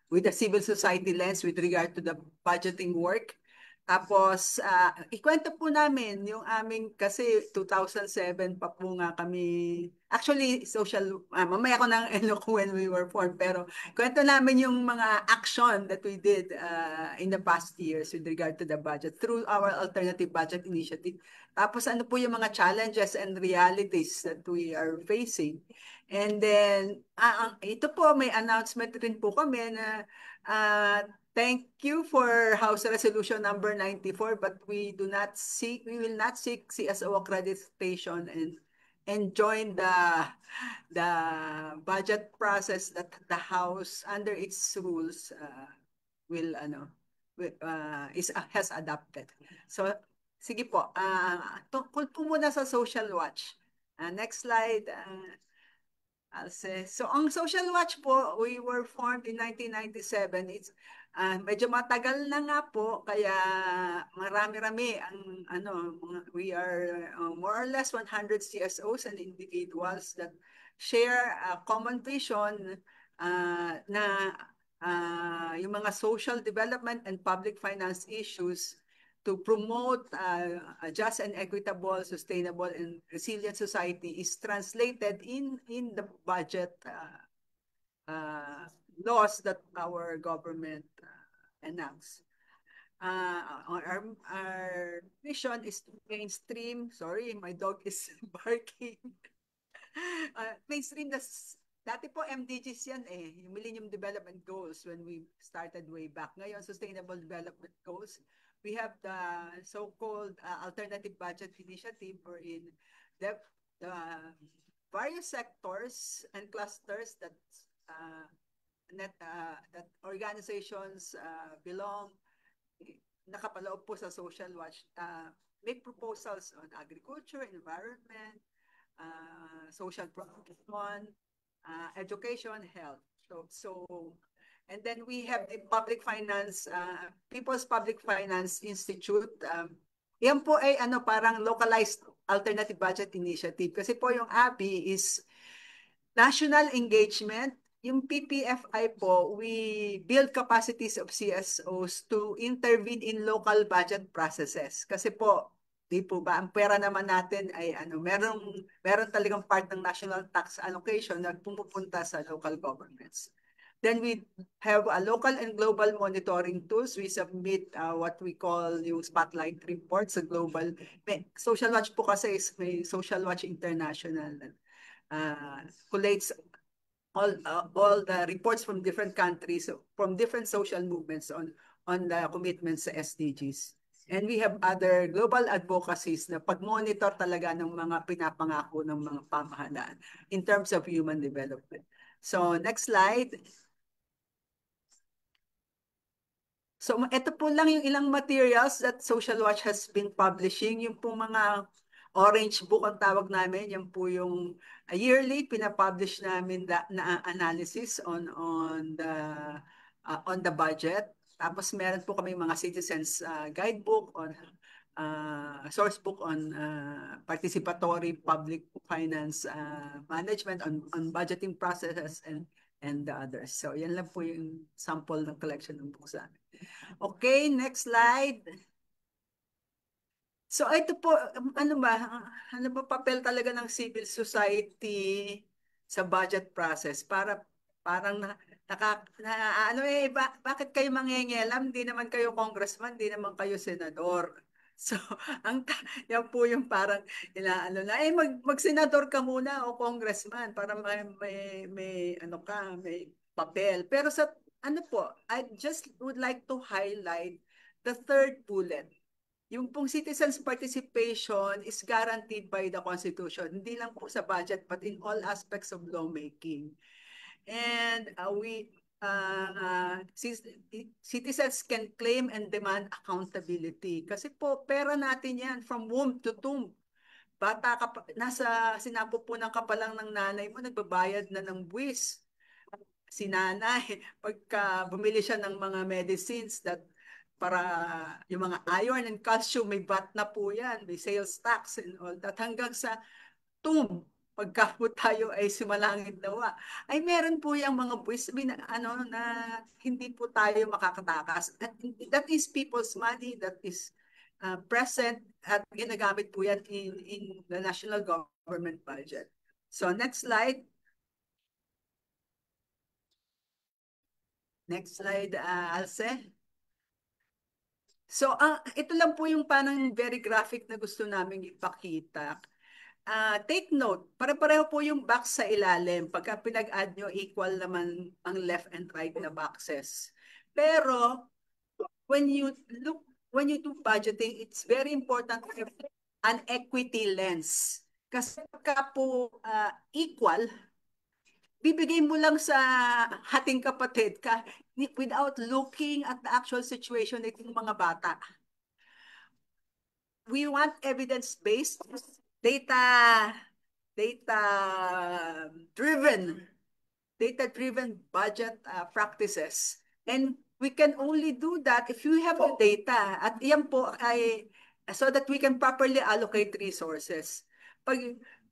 with the civil society lens with regard to the budgeting work. Tapos ikwento po namin yung aming, kasi 2007 pa po nga kami, actually mamaya ko nang when we were formed, pero kwento namin yung mga action that we did in the past years with regard to the budget through our alternative budget initiative. Tapos ano po yung mga challenges and realities that we are facing. And then, ito po, may announcement rin po kami na thank you for House Resolution number 94, but we will not seek CSO accreditation and join the budget process that the House under its rules has adopted. So sige po, tungkol po muna sa Social Watch. Next slide. I'll say. So ang Social Watch po, we were formed in 1997. It's medyo matagal na nga po, kaya marami-rami we are more or less 100 CSOs and individuals that share a common vision na yung mga social development and public finance issues to promote a just and equitable, sustainable, and resilient society is translated in the budget laws that our government enacts. Our mission is to mainstream, sorry, my dog is barking. Mainstream, dati po MDGs yan yung Millennium Development Goals when we started way back. Ngayon, Sustainable Development Goals. We have the so-called Alternative Budget Initiative, wherein the various sectors and clusters that organizations belong, nakapaloob po sa Social Watch, make proposals on agriculture, environment, social protection, education, health. So and then we have the Public Finance, People's Public Finance Institute. Yan po ay parang localized alternative budget initiative. Kasi po yung ABI is national engagement. Yung PPFI po, we build capacities of CSOs to intervene in local budget processes. Kasi po, di po ba, ang pera naman natin ay meron talagang part ng national tax allocation na pumupunta sa local governments. Then we have a local and global monitoring tools. We submit what we call yung spotlight reports sa global. Social Watch po kasi is may Social Watch International. Collates all the reports from different countries, from different social movements on the commitments sa SDGs. And we have other global advocacies na pag-monitor talaga ng mga pinapangako ng mga pamahalaan in terms of human development. So next slide. So ito po lang yung ilang materials that Social Watch has been publishing. Yung po mga orange book ang tawag namin, yan po yung yearly pinapublish namin na analysis on the budget. Tapos meron po kami mga citizens guidebook on source book on participatory public finance management, on budgeting processes and the others. So yan lang po yung sample ng collection ng books namin. Okay, next slide. So ito po, ano ba papel talaga ng civil society sa budget process? Parang bakit kayo mangyengelam? Hindi naman kayo congressman, hindi naman kayo senador. So, yan po yung parang mag-senador ka muna o congressman para may papel. Pero sa I just would like to highlight the third bullet. Yung pong citizens' participation is guaranteed by the Constitution, hindi lang po sa budget but in all aspects of lawmaking. And citizens can claim and demand accountability. Kasi po, pera natin yan from womb to tomb. Bata ka pa, nasa sinapupunan ka pa lang ng nanay mo, nagbabayad na ng buwis. si nanay, pagka bumili siya ng mga medicines that para yung mga iron and calcium, may VAT na po yan, may sales tax and all that, hanggang sa pagka po tayo ay sumalangit nawa, ay meron po yung mga buwis na hindi po tayo makakatakas. That is people's money, that is present at ginagamit po yan in the national government budget. So next slide. Next slide, Alce. So, ito lang po yung parang very graphic na gusto namin ipakita. Take note, pare-pareho po yung box sa ilalim. Pagka pinag-add nyo, equal naman ang left and right na boxes. Pero, when you do budgeting, it's very important to have an equity lens. Kasi pagka po equal, bibigay mo lang sa hating kapatid ka without looking at the actual situation ng mga bata. We want evidence-based, data-driven budget practices. And we can only do that if you have the data. At iyan po ay so that we can properly allocate resources.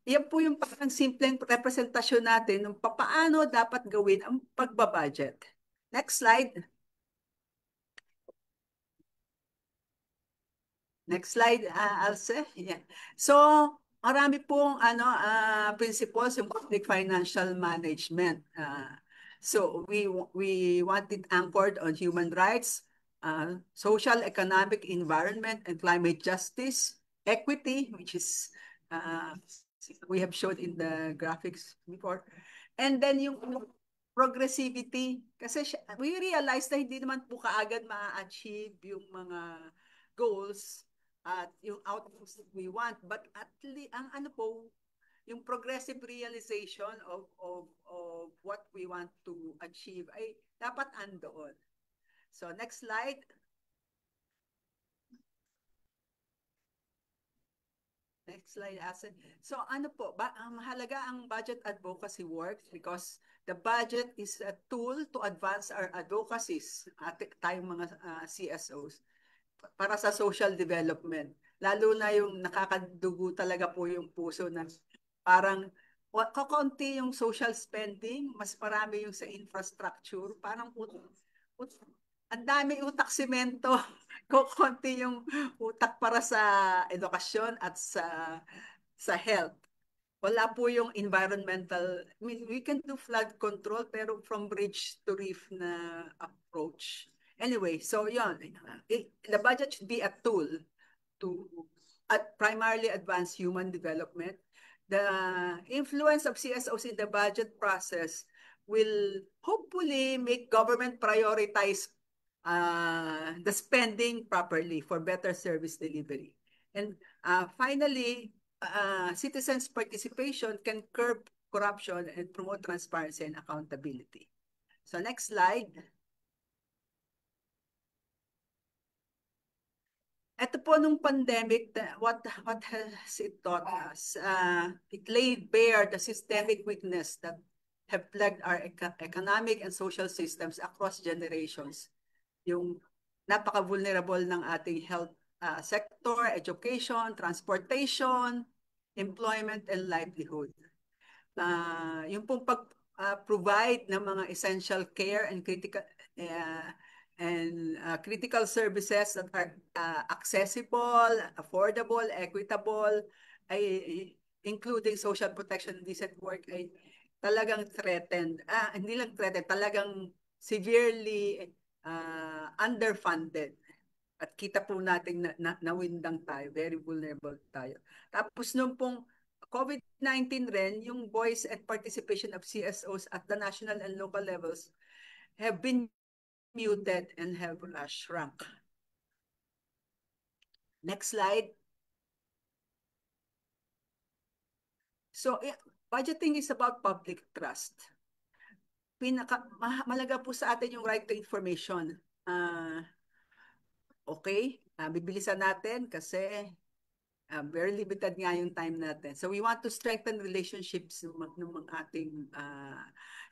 Yan po yung parang simpleng representasyon natin ng paano dapat gawin ang pagbabudget. Next slide. Next slide, Alce. Yeah. So, marami pong principles yung public financial management. So, we want it anchored on human rights, social, economic, environment, and climate justice, equity, which is we have showed in the graphics before. And then yung progressivity, kasi we realize na hindi naman po kaagad ma-achieve yung mga goals at yung outcomes that we want, but at least ang yung progressive realization of what we want to achieve ay dapat andoon. So next slide. Next slide, Asen. So mahalaga ang budget advocacy work because the budget is a tool to advance our advocacies, tayong mga CSOs, para sa social development. Lalo na yung nakakadugo talaga po yung puso na parang kakunti yung social spending, mas marami yung sa infrastructure, parang ang dami utak simento, kukunti yung utak para sa edukasyon at sa health. Wala po yung environmental, I mean, we can do flood control pero from bridge to reef na approach. Anyway, so yun, the budget should be a tool to primarily advance human development. The influence of CSOs in the budget process will hopefully make government prioritize the spending properly for better service delivery. And finally, citizens' participation can curb corruption and promote transparency and accountability. So next slide. Ito po nung pandemic, what has it taught us? It laid bare the systemic weakness that have plagued our economic and social systems across generations. Yung napaka-vulnerable ng ating health sector, education, transportation, employment, and livelihood. Yung pong pag-provide ng mga essential care and critical services that are accessible, affordable, equitable, including social protection and decent work, ay talagang threatened. Hindi lang threatened, talagang severely underfunded. At kita po natin nawindang tayo, very vulnerable tayo. Tapos nung pong COVID-19 rin, yung voice and participation of CSOs at the national and local levels have been muted and have shrunk. Next slide. So, budgeting is about public trust. Malaga po sa atin yung right to information. Okay, bibilisan natin kasi Very limited nga yung time natin. So we want to strengthen relationships ng mga ating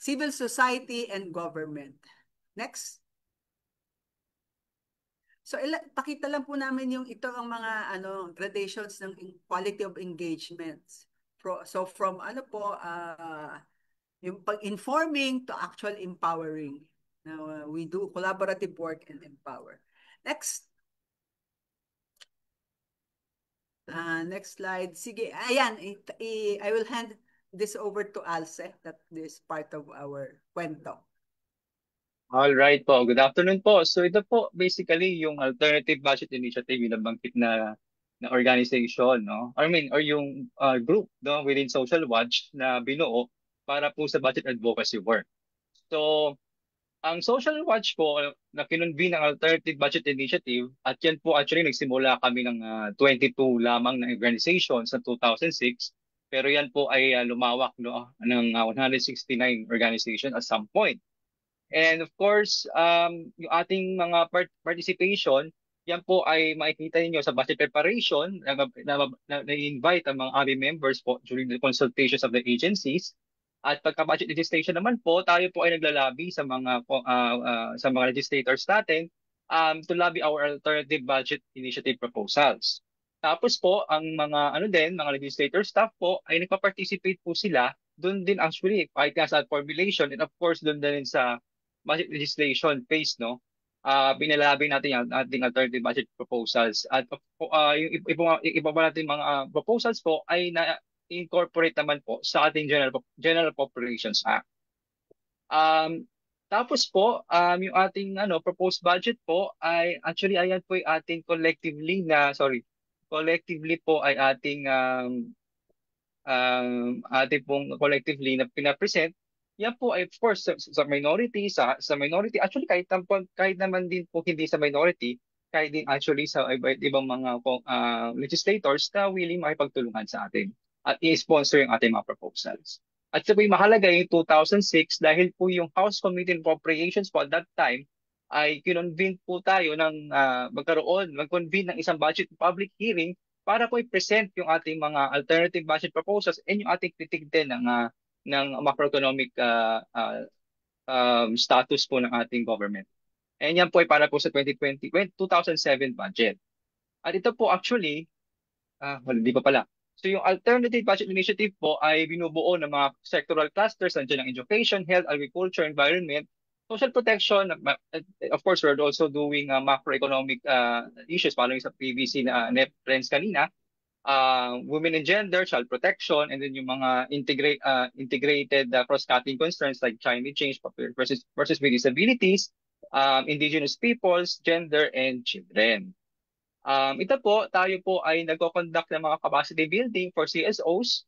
civil society and government. Next. So pakita lang po namin yung ito ang mga gradations ng quality of engagements. So from yung pag-informing to actual empowering. Now, we do collaborative work and empower. Next. Next slide. Sige, ayan, I will hand this over to Alce, that is part of our kwento. All right po. Good afternoon po. So ito po basically yung Alternative Budget Initiative, yung nabanggit na organization, no? Or yung group, no, within Social Watch na binuo para po sa budget advocacy work. So ang Social Watch po na kinonvene ng Alternative Budget Initiative, at yan po actually nagsimula kami ng 22 lamang na organization sa 2006, pero yan po ay lumawak, no, ng 169 organization at some point. And of course, yung ating mga participation, yan po ay makikita niyo sa budget preparation, na-invite ang mga ABI members po during the consultations of the agencies. At pagka-budget legislation naman po, tayo po ay naglalabi sa mga legislators natin to lobby our alternative budget initiative proposals. Tapos po, ang mga legislator staff po ay nagpa-participate po sila doon din actually, kahit nga sa formulation, and of course doon din sa budget legislation phase, no? Binalabi natin yung ating alternative budget proposals. At yung iba pa natin mga proposals po ay na-incorporate naman po sa ating General Appropriations Act. Tapos po, yung ating proposed budget po ay actually ayan po yung ating collectively po ay ating pong collectively na pinapresent. Yan po ay of course sa minority, sa minority, actually kahit naman din po hindi sa minority, kahit din actually sa ibang mga legislators na willing makipagtulungan sa atin at i-sponsor yung ating mga proposals. At sabi mahalaga yung 2006 dahil po yung House Committee on Appropriations po at that time ay kinonvene po tayo ng mag-convene ng isang budget public hearing para po i-present yung ating mga alternative budget proposals and yung ating critique din ng macroeconomic status po ng ating government. And yan po ay para po sa 2007 budget. At ito po actually, hindi pa pala. So yung Alternative Budget Initiative po ay binubuo ng mga sectoral clusters, nandiyan ang education, health, agriculture, environment, social protection. Of course, we're also doing macroeconomic issues following sa PVC na reference kanina. Women and gender, child protection, and then yung mga integrated cross-cutting concerns like climate change versus with disabilities, indigenous peoples, gender, and children. Ito po, tayo po ay nagko-conduct ng mga capacity building for CSOs.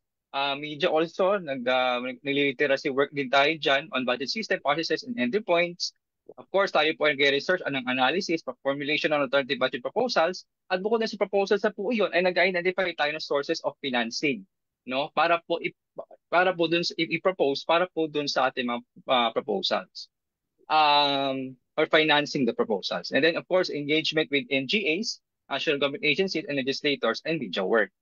Media also, nag-literacy work din tayo dyan on budget system, processes, and entry points. Of course, tayo po ay nag-research ng analysis, formulation ng alternative budget proposals, at bukod na sa proposals na po iyon, ay nag-identify tayo ng sources of financing, no? Para po dun i-propose, para po dun sa ating mga proposals. Or financing the proposals. And then, of course, engagement with NGAs, national government agencies, and legislators, and media work.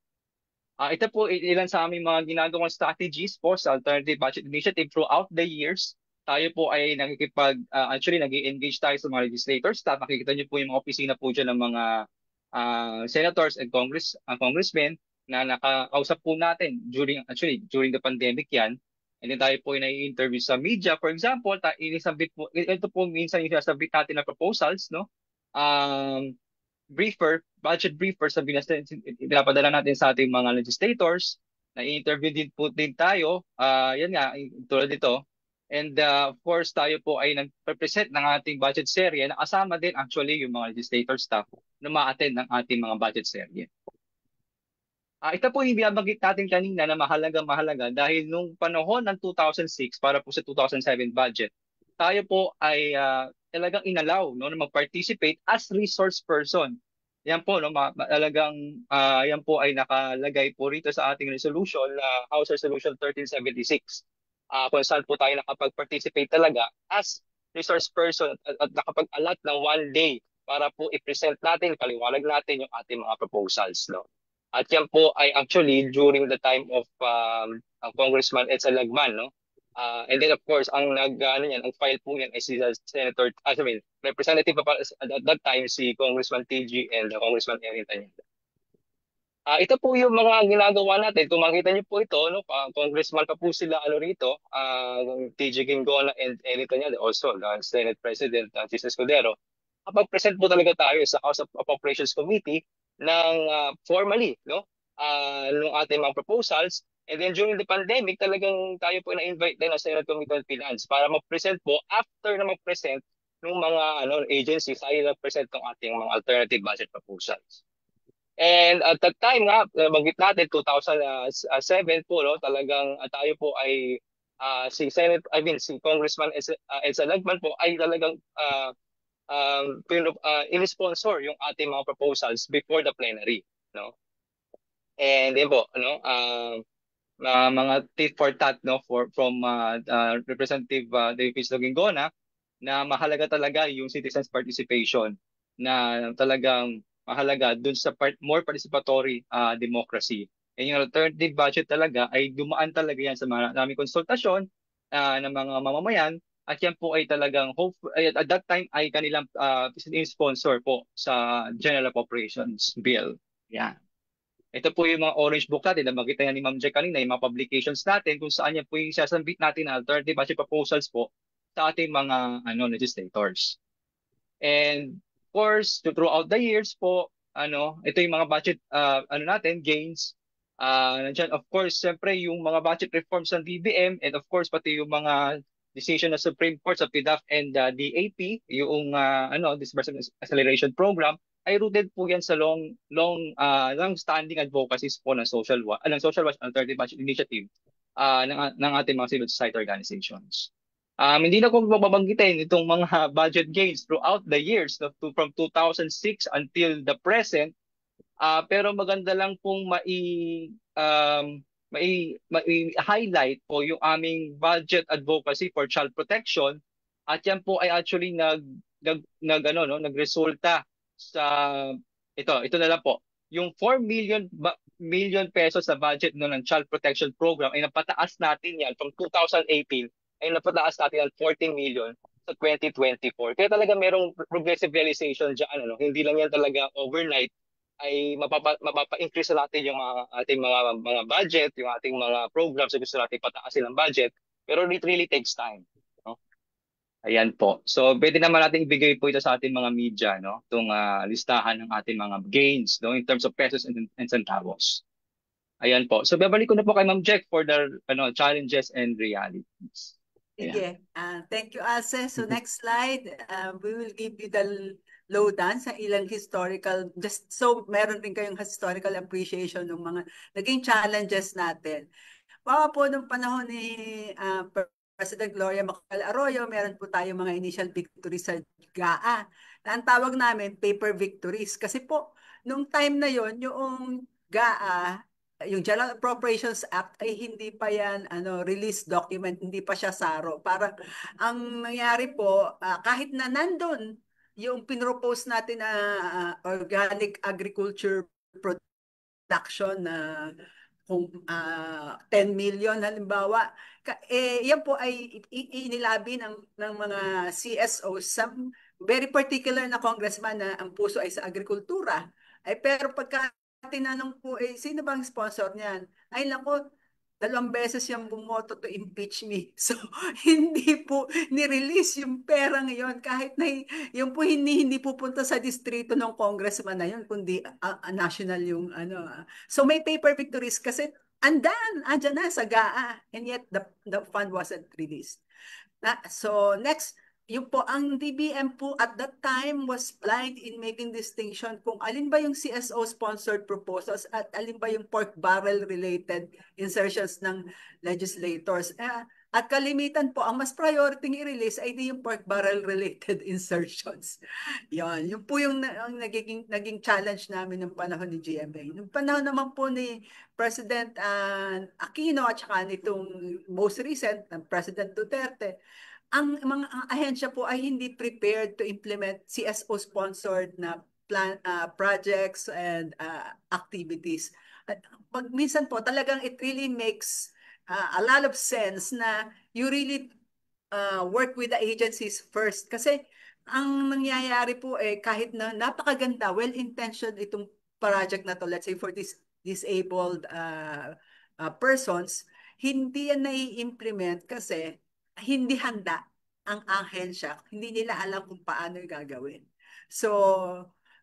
Ito po ilan sa aming mga ginagawang strategies po sa Alternative Budget Initiative throughout the years. Tayo po ay actually nag-engage tayo sa mga legislators. Makikita niyo po yung mga opisina po dyan ng mga senators and congressmen na nakakausap po natin during the pandemic yan. And then tayo po ay nai-interview sa media. For example, ito po minsan yung sinasabit natin na proposals, no? Budget briefer, sabihin natin, pinapadala natin sa ating mga legislators, na-interview din tayo, yan nga, tulad dito. And of course, tayo po ay nag-present ng ating budget serye na kasama din actually yung mga legislator staff na ma-attend ng ating mga budget serye. Ito po yung binabanggit natin kanina na mahalaga dahil nung panahon ng 2006 para po sa 2007 budget, tayo po ay talagang inalaw, no, na mag-participate as resource person. Yan po, no, yan po ay nakalagay po rito sa ating resolution, House Resolution 1376. Kung saan po tayo nakapag-participate talaga as resource person at nakapag-allot ng 1 day para po i-present natin, paliwanag natin yung ating mga proposals, no. At yan po ay actually during the time of Congressman Edsel Lagman, no? And then of course, ang ang file po yan ay si Senator, I mean, Representative pa at that time si Congressman TG and Congressman Erin Tanyada. Ito po yung mga ginagawa natin. Kung makita niyo po ito, no, congressman pa po sila rito, TG Ginggona and Erin Tanyada, also the Senate President Chis Escudero. Kapag present po talaga tayo sa House of Appropriations Committee ng formally, no, ng ating mga proposals. And then during the pandemic, talagang tayo po na-invite din ng Senate Committee on Finance para mag-present po after na mag-present ng mga agencies ay na-present ng ating mga alternative budget proposals. And at that time nga, banggit natin, 2007 po, no, talagang tayo po ay si Congressman Edsel Lagman po ay talagang in-sponsor yung ating mga proposals before the plenary, no? And yun po, no, mga tit for tat, no, from Representative David Ginggona na mahalaga talaga yung citizens participation na talagang mahalaga dun sa more participatory democracy. And yung alternative budget talaga ay dumaan talaga yan sa maraming konsultasyon ng mga mamamayan at yan po ay talagang at that time ay kanilang sponsor po sa General Appropriations Bill. Yan. Ito po yung mga orange book natin na makita yan ni Ma'am Jack kanina, yung mga publications natin kung saan yan po yung sasambit natin na alternative budget proposals po sa ating mga legislators. And of course, throughout the years po, ito yung mga budget natin, gains. Nandiyan, of course, siyempre yung mga budget reforms ng DBM and of course pati yung mga decision ng Supreme Court sa PDAF and DAP, yung Disbursement Acceleration Program, ay rooted po yan sa long standing advocacies po ng Social Watch Alternative Budget Initiative ng ating mga civil society organizations. Hindi na ko babanggitin itong mga budget gains throughout the years from 2006 until the present. Pero maganda lang pong mai-highlight po yung aming budget advocacy for child protection at yan po ay actually nagresulta sa ito na lang po. Yung 4 million pesos sa budget ng Child Protection Program ay napataas natin yan from 2018 ay napataas natin ng 14 million sa 2024. Kaya talaga merong progressive realization dyan. Hindi lang yan talaga overnight ay mapapa-increase natin yung ating mga budget, yung ating mga programs na gusto natin pataasin ng budget. Pero it really takes time. No? Ayan po. So, pwede naman natin ibigay po ito sa ating mga media, no? Itong listahan ng ating mga gains, no? In terms of pesos and centavos. Ayan po. So, babalik ko na po kay Ma'am Jack for the challenges and realities. Sige. Thank you, Ase. So next slide, we will give you the lowdown sa ilang historical, just so meron din kayong historical appreciation ng mga naging challenges natin. Baka po nung panahon ni President Gloria Macapagal Arroyo, meron po tayo mga initial victories sa GAA. Na ang tawag namin, paper victories. Kasi po, nung time na yon yung GAA, yung General Appropriations Act ay hindi pa yan release document, hindi pa siya SARO. Parang ang nangyari po, kahit na nandun yung pinropose natin na organic agriculture production na kung 10 million halimbawa, yan po ay inilabi ng mga CSOs, some very particular na congressman na ang puso ay sa agrikultura. Pero pagka tinanong po, sino bang sponsor niyan? Ay nako, 2 beses yung bumoto to impeach me. So, hindi po ni-release yung pera ngayon kahit na yung po hindi pupunta sa distrito ng congressman na yun, kundi national yung So, may paper victories kasi andyan na sa GAA and yet the fund wasn't released. So, next, yung po, ang DBM po at that time was blind in making distinction kung alin ba yung CSO-sponsored proposals at alin ba yung pork barrel-related insertions ng legislators. At kalimitan po, ang mas priority i-release ay di yung pork barrel-related insertions. Yun po yung naging challenge namin ng panahon ni GMA. Nung panahon naman po ni President Aquino at saka nitong most recent, President Duterte, ang mga ahensya po ay hindi prepared to implement CSO-sponsored na projects and activities. Pag minsan po talagang it really makes a lot of sense na you really work with the agencies first. Kasi ang nangyayari po kahit na napakaganda, well-intentioned itong project na to, let's say for this disabled persons, hindi yan nai-implement kasi hindi handa ang ahensya. Hindi nila alam kung paano yung gagawin. So,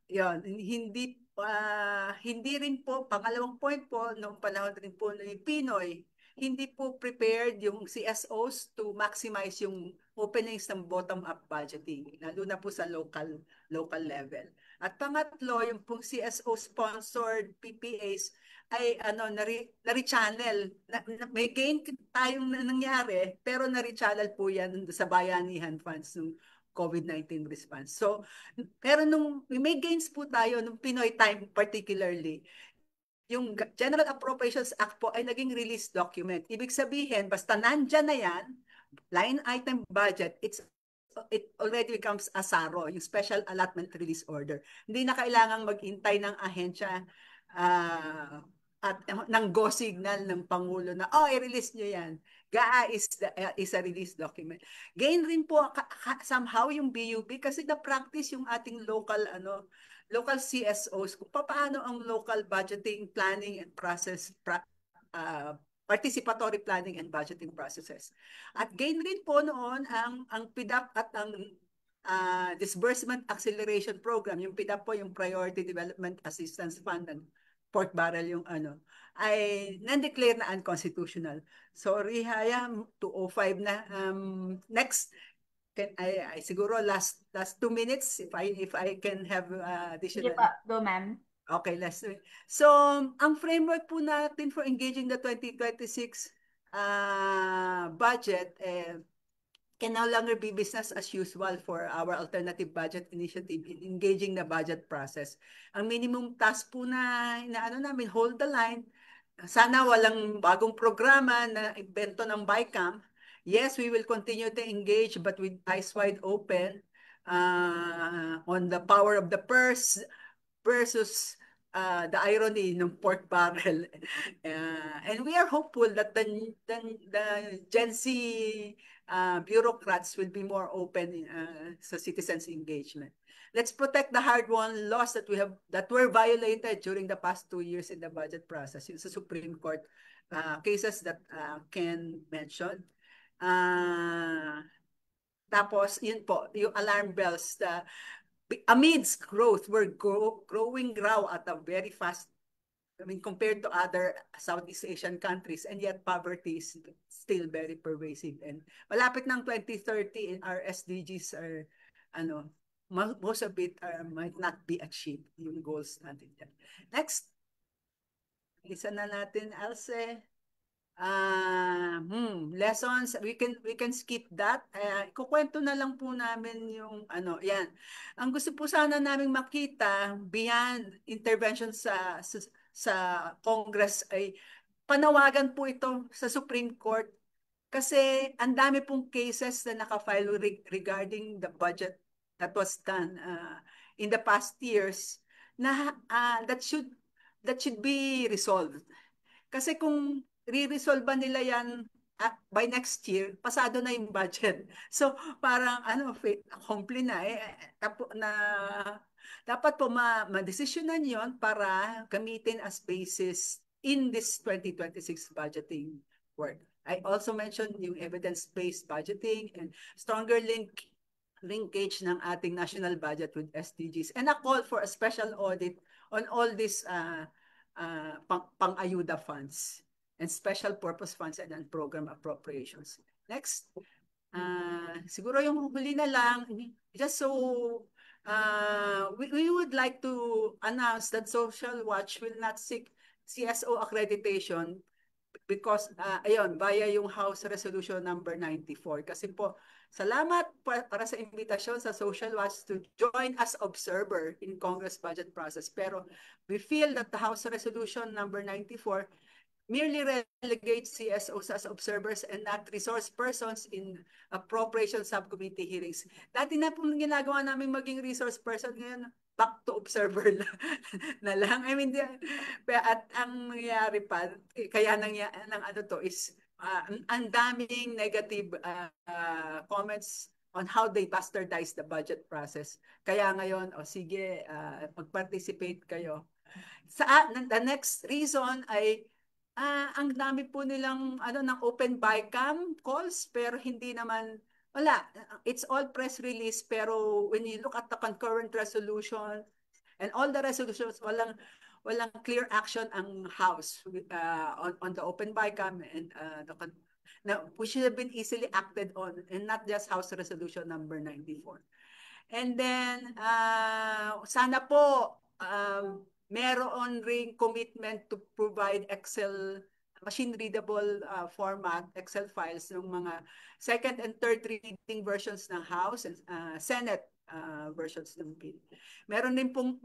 yon hindi rin po, pangalawang point po, noong panahon rin po ng Pinoy, hindi po prepared yung CSOs to maximize yung openings ng bottom-up budgeting, lalo na po sa local level. At pangatlo, yung pong CSO-sponsored PPAs ay nari-channel. May gain tayong nangyari, pero nari-channel po yan sa Bayanihan Funds ng COVID-19 response. So, pero may gains po tayo nung Pinoy Time particularly, yung General Appropriations Act po ay naging release document. Ibig sabihin, basta nandyan na yan, line item budget, it already becomes a SARO, yung Special Allotment Release Order. Hindi na kailangang maghintay ng ahensya at ng go signal ng Pangulo na, i-release nyo yan. GAA is a release document. Gain rin po somehow yung BUP kasi na-practice yung ating local CSOs kung paano ang local budgeting, planning, and process, participatory planning and budgeting processes. At gain rin po noon ang PDAP at ang Disbursement Acceleration Program. Yung PDAP po, yung Priority Development Assistance Fund, and pork barrel yung ay nan-declare na unconstitutional. Sorry, Haya, 2:05 na. Next, siguro last 2 minutes if I can have additional. Sige pa, go ma'am. Okay, let's do it. So, ang framework po natin for engaging the 2026 budget can no longer be business as usual for our alternative budget initiative in engaging the budget process. Ang minimum task po na namin, hold the line. Sana walang bagong programa na invento ng BICAM. Yes, we will continue to engage but with eyes wide open on the power of the purse versus the irony ng pork barrel. And we are hopeful that the Gen Z bureaucrats will be more open sa citizens' engagement. Let's protect the hard-won laws that were violated during the past 2 years in the budget process. Yung sa Supreme Court cases that Ken mentioned. Tapos, yun po, yung alarm bells, amidst growth, we're growing raw at a very fast, compared to other Southeast Asian countries, and yet poverty is still very pervasive. And malapit ng 2030, our SDGs are, most of it might not be achieved, yung goals natin dyan. Next. Isa na natin, Elsie. Lessons, we can skip that. Ikukwento na lang po namin yung yan. Ang gusto po sana namin makita beyond intervention sa Congress ay panawagan po ito sa Supreme Court kasi ang dami pong cases na nakafile regarding the budget that was done in the past years na that should be resolved. Kasi kung re-resolve nila yan by next year, pasado na yung budget. So, parang, accompli na dapat po ma-desisyonan yon para gamitin as basis in this 2026 budgeting work. I also mentioned yung evidence-based budgeting and stronger linkage ng ating national budget with SDGs and a call for a special audit on all these pang-ayuda funds and special purpose funds and program appropriations. Next. Siguro yung huli na lang, just so we would like to announce that Social Watch will not seek CSO accreditation because, via yung House Resolution number 94. Kasi po, salamat para sa invitasyon sa Social Watch to join as observer in Congress budget process. Pero we feel that the House Resolution number 94 merely relegate CSOs as observers and not resource persons in appropriation subcommittee hearings. Dati na po ginagawa namin maging resource person, ngayon back to observer na lang. I mean, at ang nangyayari pa, kaya ng ano to is, ang daming negative comments on how they bastardize the budget process. Kaya ngayon, sige, mag-participate kayo. The next reason ay ang dami po nilang ng open BICAM calls, pero hindi naman, wala. It's all press release, pero when you look at the concurrent resolution and all the resolutions, walang clear action ang House on the open BICAM and which should have been easily acted on, and not just House Resolution number 94. And then, sana po, meron ring commitment to provide Excel, machine-readable format, Excel files ng mga second and third reading versions ng House and Senate versions ng bill.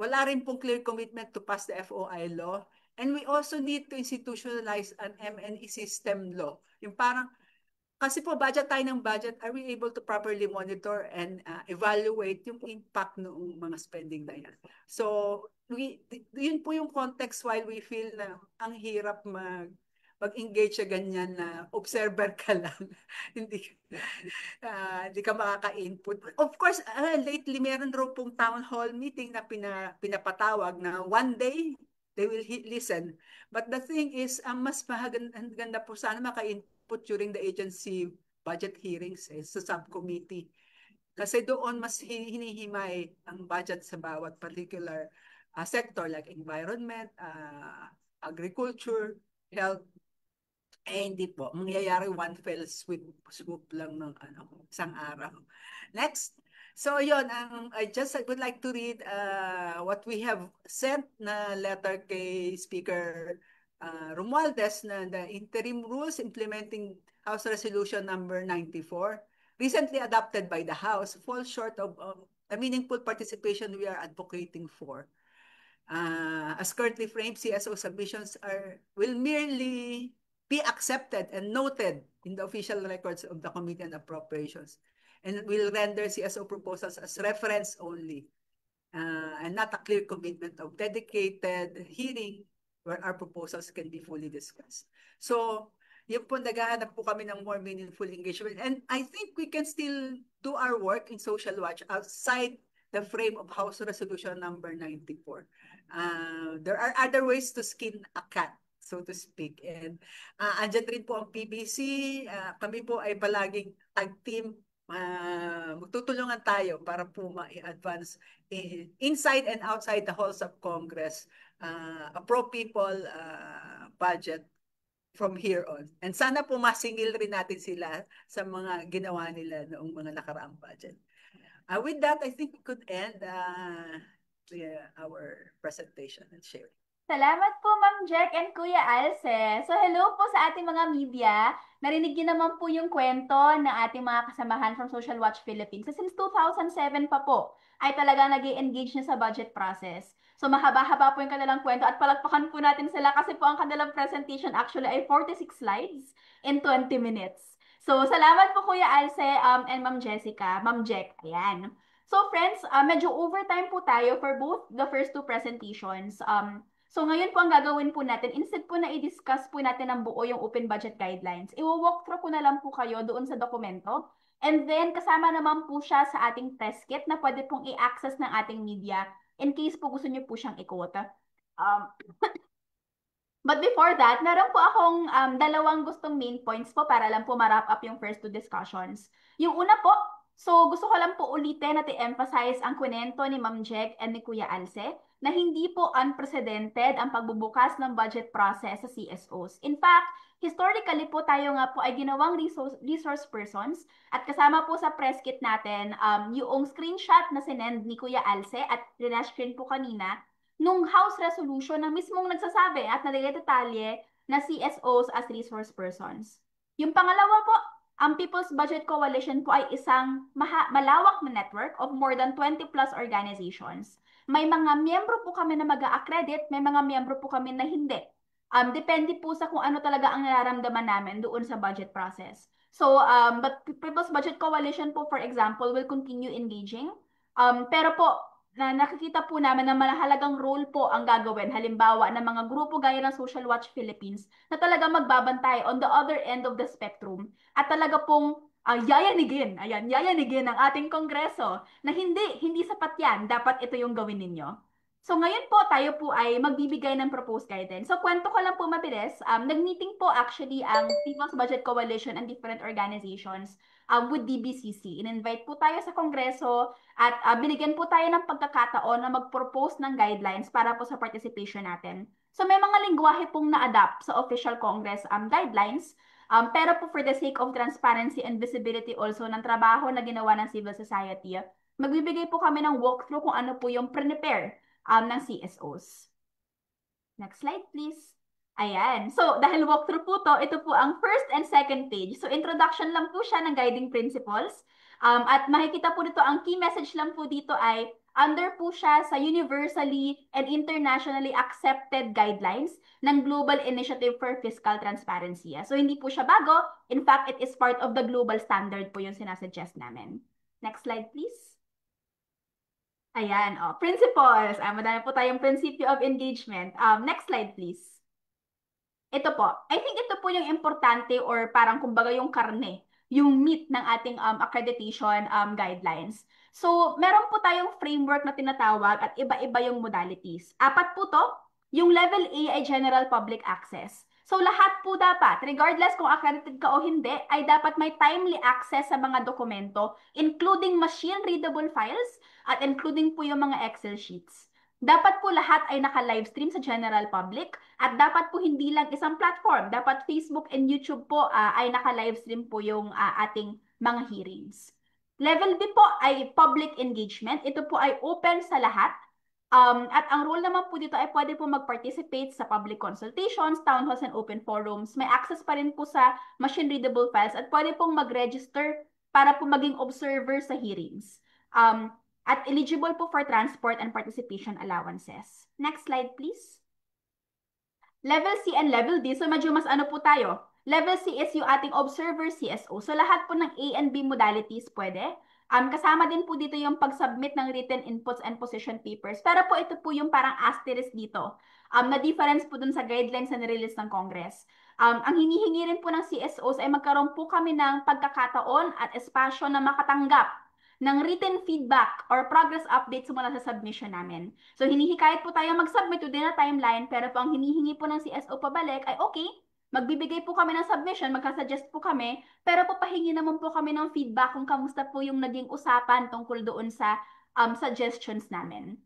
Wala rin pong clear commitment to pass the FOI law. And we also need to institutionalize an M&E system law. Yung parang, kasi po budget tayo ng budget, are we able to properly monitor and evaluate yung impact ng mga spending na yan? So, yun po yung context why we feel na ang hirap mag-engage sa ganyan na observer ka lang. hindi ka makaka-input. Of course, lately meron raw pong town hall meeting na pinapatawag na one day they will listen. But the thing is, mas maganda po sana maka-input during the agency budget hearings sa subcommittee. Kasi doon mas hinihimay ang budget sa bawat particular sector like environment, agriculture, health. Hindi po. Mangyayari one fell swoop lang ng isang araw. Next. So yun, I would like to read what we have sent na letter kay Speaker Romualdez na the interim rules implementing House Resolution number 94, recently adopted by the House, fall short of the meaningful participation we are advocating for. As currently framed, CSO submissions will merely be accepted and noted in the official records of the Committee on Appropriations, and will render CSO proposals as reference only, and not a clear commitment of dedicated hearing where our proposals can be fully discussed. So, yun po, naghahanap po kami ng more meaningful engagement. And I think we can still do our work in Social Watch outside the frame of House Resolution number 94. There are other ways to skin a cat, so to speak. And andyan rin po ang PBC. Kami po ay palaging tag-team. Magtutulungan tayo para po ma-advance inside and outside the halls of Congress a pro-people budget from here on. And sana po masingil rin natin sila sa mga ginawa nila noong mga nakaraang budget. With that, I think we could end our presentation and sharing. Salamat po, Ma'am Jack and Kuya Alce. So, hello po sa ating mga media. Narinig niyo naman po yung kwento ng ating mga kasamahan from Social Watch Philippines. So, since 2007 pa po, ay talagang nag-i-engage na sa budget process. So, mahaba-haba po yung kanilang kwento at palagpakan po natin sila kasi po ang kanilang presentation actually ay 46 slides in 20 minutes. So, salamat po Kuya Alce and Ma'am Jessica, Ma'am Jack. Ayan. So, friends, medyo overtime po tayo for both the first two presentations. So ngayon po ang gagawin po natin, instead po na i-discuss po natin ang buo yung open budget guidelines, i-walkthrough ko na lang po kayo doon sa dokumento. And then kasama naman po siya sa ating press kit na pwede pong i-access ng ating media in case po gusto niyo po siyang i-quote. But before that, meron po akong dalawang gustong main points po para lang po ma-wrap up yung first two discussions. Yung una po, so gusto ko lang po ulitin at i-emphasize ang kwento ni Ma'am Jack and ni Kuya Alce na hindi po unprecedented ang pagbubukas ng budget process sa CSOs. In fact, historically po tayo nga po ay ginawang resource persons at kasama po sa press kit natin yung screenshot na sinend ni Kuya Alce at rin-screen po kanina nung House Resolution na mismong nagsasabi at nagdedetalye na CSOs as resource persons. Yung pangalawa po, ang People's Budget Coalition po ay isang malawak na network of more than 20 plus organizations. May mga miyembro po kami na mag-a-accredit, may mga miyembro po kami na hindi. Depende po sa kung ano talaga ang nararamdaman namin doon sa budget process. So, but People's Budget Coalition po, for example, will continue engaging. Pero po, nakikita po namin na mahalagang role po ang gagawin. Halimbawa, ng mga grupo gaya ng Social Watch Philippines na talaga magbabantay on the other end of the spectrum at talaga pong yayanigin ang ating kongreso na hindi sapat yan. Dapat ito yung gawin ninyo. So ngayon po tayo po ay magbibigay ng proposed guidance. So kwento ko lang po mabilis, nag-meeting po actually ang People's Budget Coalition and different organizations with DBCC. In-invite po tayo sa Kongreso at binigyan po tayo ng pagkakataon na mag-propose ng guidelines para po sa participation natin. So may mga lingwahe pong na-adapt sa official Congress guidelines, pero po for the sake of transparency and visibility also ng trabaho na ginawa ng civil society, magbibigay po kami ng walkthrough kung ano po yung prepare ng CSOs. Next slide, please. Ayan. So, dahil walkthrough po to, ito po ang first and second page. So, introduction lang po siya ng guiding principles. At makikita po dito, ang key message lang po dito ay under po siya sa universally and internationally accepted guidelines ng Global Initiative for Fiscal Transparency. So, hindi po siya bago. In fact, it is part of the global standard po yung sinasuggest namin. Next slide, please. Ayan, principles. Madami po tayong principle of engagement. Next slide, please. Ito po. I think ito po yung importante or parang kumbaga yung karne, yung meat ng ating accreditation guidelines. So, meron po tayong framework na tinatawag at iba-iba yung modalities. 4 po to. Yung level A ay general public access. So, lahat po dapat, regardless kung accredited ka o hindi, ay dapat may timely access sa mga dokumento, including machine-readable files at including po yung mga Excel sheets. Dapat po lahat ay naka-livestream sa general public at dapat po hindi lang isang platform. Dapat Facebook and YouTube po ay naka-livestream po yung ating mga hearings. Level B po ay public engagement. Ito po ay open sa lahat. At ang role naman po dito ay pwede po mag-participate sa public consultations, town halls, and open forums. May access pa rin po sa machine-readable files at pwede pong mag-register para po maging observer sa hearings. At eligible po for transport and participation allowances. Next slide, please. Level C and Level D, so medyo mas ano po tayo. Level C is yung ating observer CSO. So lahat po ng A and B modalities pwede. Kasama din po dito yung pag-submit ng written inputs and position papers. Pero po ito po yung parang asterisk dito. Na difference po dun sa guidelines na nirelease ng Congress. Ang hinihingi rin po ng CSOs ay magkaroon po kami ng pagkakataon at espasyo na makatanggap ng written feedback or progress updates mula sa submission namin. So, hinihikayat po tayo mag-submit within a timeline, pero po ang hinihingi po ng CSO pabalik ay okay, magbibigay po kami ng submission, magkasuggest po kami, pero po pahingi naman po kami ng feedback kung kamusta po yung naging usapan tungkol doon sa suggestions namin.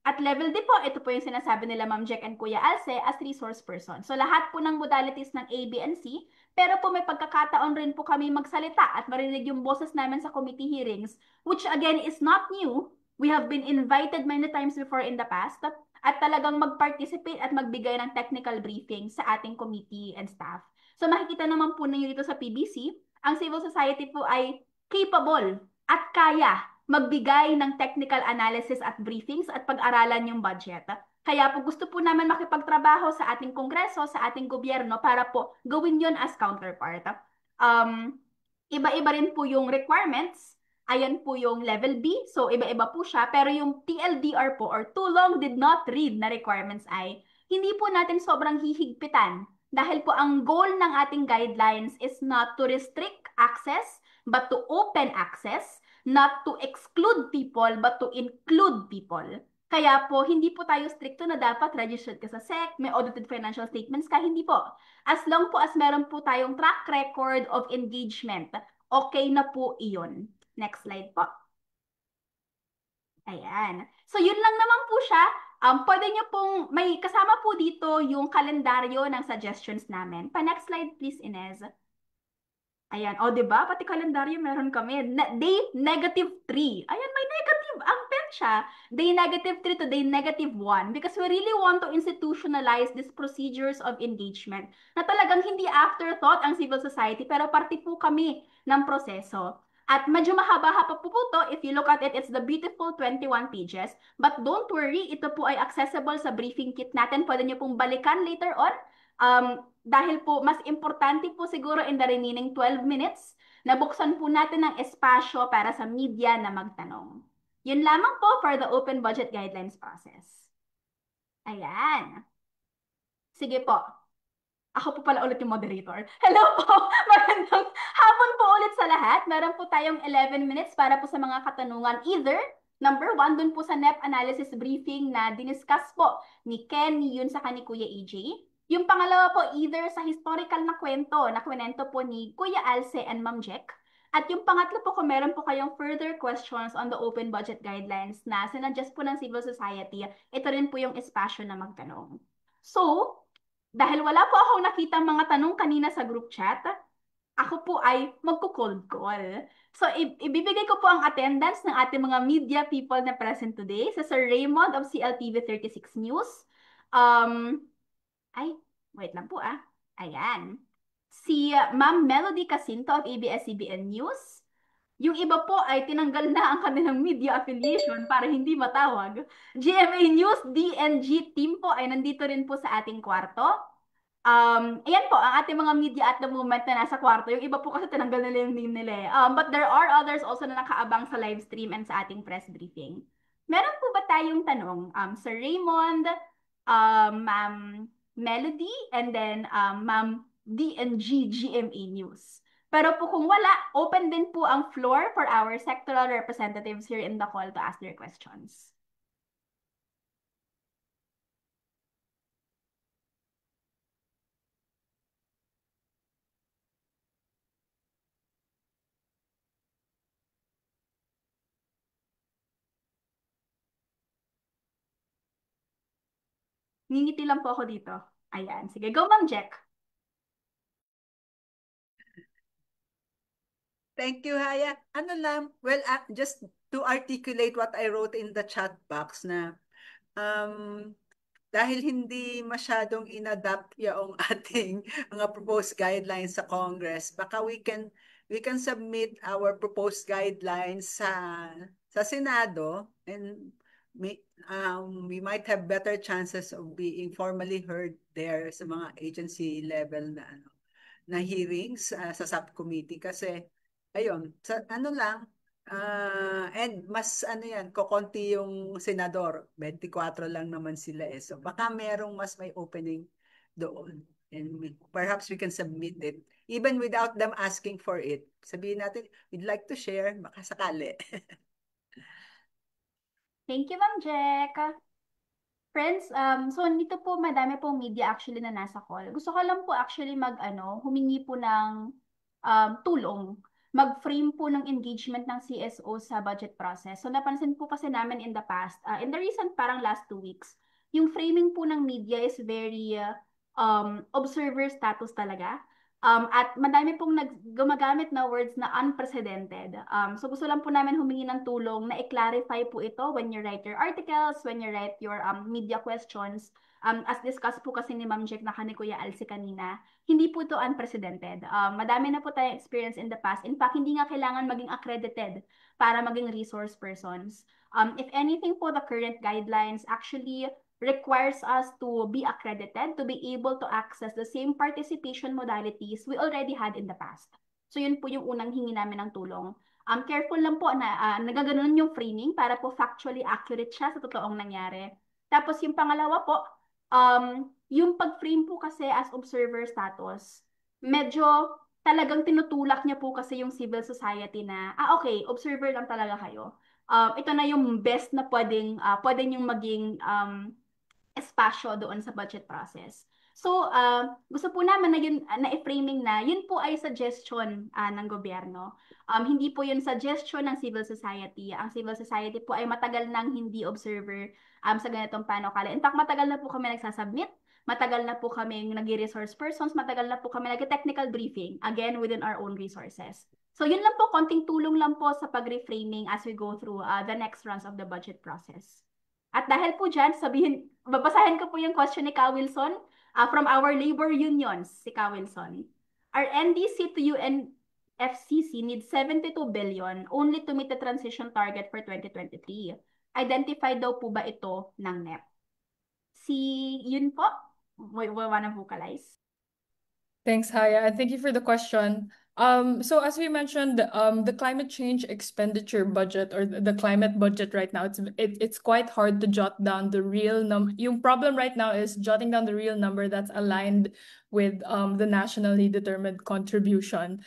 At level D po, ito po yung sinasabi nila Ma'am Jack and Kuya Alce as resource person. So lahat po ng modalities ng A, B, and C, pero po may pagkakataon rin po kami magsalita at marinig yung boses namin sa committee hearings, which again is not new. We have been invited many times before in the past at talagang mag-participate at magbigay ng technical briefing sa ating committee and staff. So makikita naman po ninyo dito sa PBC, ang civil society po ay capable at kaya magbigay ng technical analysis at briefings at pag-aralan yung budget. Kaya po gusto po namin makipagtrabaho sa ating kongreso, sa ating gobyerno para po gawin yon as counterpart. Iba-iba rin po yung requirements. Ayan po yung level B. So, iba-iba po siya. Pero yung TLDR po or too long did not read na requirements ay hindi po natin sobrang hihigpitan. Dahil po ang goal ng ating guidelines is not to restrict access, but to open access, not to exclude people, but to include people. Kaya po, hindi po tayo stricto na dapat registered ka sa SEC, may audited financial statements ka, hindi po. As long po as meron po tayong track record of engagement, okay na po iyon. Next slide po. Ayan. So, yun lang naman po siya. Pwede nyo pong, may kasama po dito yung kalendaryo ng suggestions namin. Pa-next slide please, Inez. Ayan. O, diba? Pati kalendaryo meron kami. Day -3. Ayan, may negative. Ang pen siya. Day -3 to day -1. Because we really want to institutionalize these procedures of engagement na talagang hindi afterthought ang civil society, pero parte po kami ng proseso. At medyo mahaba-haba po to. If you look at it, it's the beautiful 21 pages. But don't worry, ito po ay accessible sa briefing kit natin. Pwede nyo pong balikan later on. Dahil po, mas importante po siguro in the remaining 12 minutes, nabuksan po natin ng espasyo para sa media na magtanong. Yun lamang po for the open budget guidelines process. Ayan. Sige po. Ako po pala ulit yung moderator. Hello po! Magandang hapon po ulit sa lahat. Meron po tayong 11 minutes para po sa mga katanungan. Either, number 1, dun po sa NEP analysis briefing na diniscuss po ni Ken, ni Yun, sa ni Kuya AJ. Yung pangalawa po, either sa historical na kwento po ni Kuya Alce and Ma'am Jack. At yung pangatlo po, kung meron po kayong further questions on the open budget guidelines na sinadjust po ng civil society, ito rin po yung espasyo na magtanong. So, dahil wala po akong nakita mga tanong kanina sa group chat, ako po ay magko-cold call. So, ibibigay ko po ang attendance ng ating mga media people na present today sa Sir Raymond of CLTV 36 News. Wait lang po ah. Ayan. Si Ma'am Melody Casinto of ABS-CBN News. Yung iba po ay tinanggal na ang kanilang media affiliation para hindi matawag. GMA News, DNG team po ay nandito rin po sa ating kwarto. Ayan po, ang ating mga media at the moment na nasa kwarto. Yung iba po kasi tinanggal nila yung name nila eh. But there are others also na nakaabang sa live stream and sa ating press briefing. Meron po ba tayong tanong? Sir Raymond, Ma'am Melody, and then Ma'am DNG GMA News. Pero po kung wala, open din po ang floor for our sectoral representatives here in the call to ask their questions. Ngingiti lang po ako dito. Ayan. Sige, go Ma'am Jack. Thank you, Haya. Ano lang, well, just to articulate what I wrote in the chat box na dahil hindi masyadong inadapt yung ating mga proposed guidelines sa Congress, baka we can submit our proposed guidelines sa Senado and we might have better chances of being formally heard there sa mga agency level na hearings sa subcommittee kasi ayun, ano lang, and mas ano yan, kokonti yung senador, 24 lang naman sila eh. So baka merong mas may opening doon. And perhaps we can submit it even without them asking for it. Sabihin natin, we'd like to share, baka sakali. Thank you, Ma'am Jack. Friends, so nito po madami pong media actually na nasa call. Gusto ko lang po actually humingi po ng tulong. Mag-frame po ng engagement ng CSO sa budget process. So napansin po kasi namin in the past, in the recent parang last 2 weeks, yung framing po ng media is very observer status talaga. At madami pong gumagamit na words na unprecedented. So gusto lang po namin humingi ng tulong na i-clarify po ito when you write your articles, when you write your media questions. As discussed po kasi ni Ma'am Jack na ni Kuya Alci kanina, hindi po ito unprecedented. Madami na po tayong experience in the past. In fact, hindi nga kailangan maging accredited para maging resource persons. If anything po, the current guidelines actually requires us to be accredited to be able to access the same participation modalities we already had in the past. So yun po yung unang hingi namin ng tulong. Careful lang po na nagaganon yung framing para po factually accurate siya sa totoong nangyari. Tapos yung pangalawa po, yung pag-frame po kasi as observer status, medyo talagang tinutulak niya po kasi yung civil society na, okay, observer lang talaga kayo. Ito na yung best na pwedeng yung maging espasyo doon sa budget process. So, gusto po naman na i-framing na yun po ay suggestion ng gobyerno. Hindi po yun suggestion ng civil society. Ang civil society po ay matagal nang hindi observer sa ganitong panukala. In fact, matagal na po kami nagsasubmit, matagal na po kami nag-resource persons, matagal na po kami nag-technical briefing, again, within our own resources. So, yun lang po, konting tulong lang po sa pag-reframing as we go through the next rounds of the budget process. At dahil po dyan, babasahin ko po yung question ni Ka Wilson from our labor unions, si Ka Wilson. Our NDC to UN FCC needs 72 billion only to meet the transition target for 2023. Identified daw po ba ito ng NEP? Si yun po, wanna vocalize? Thanks, Haya, and thank you for the question. So as we mentioned, the climate change expenditure budget or the climate budget right now, it's quite hard to jot down the real number. Yung problem right now is jotting down the real number that's aligned with the nationally determined contribution.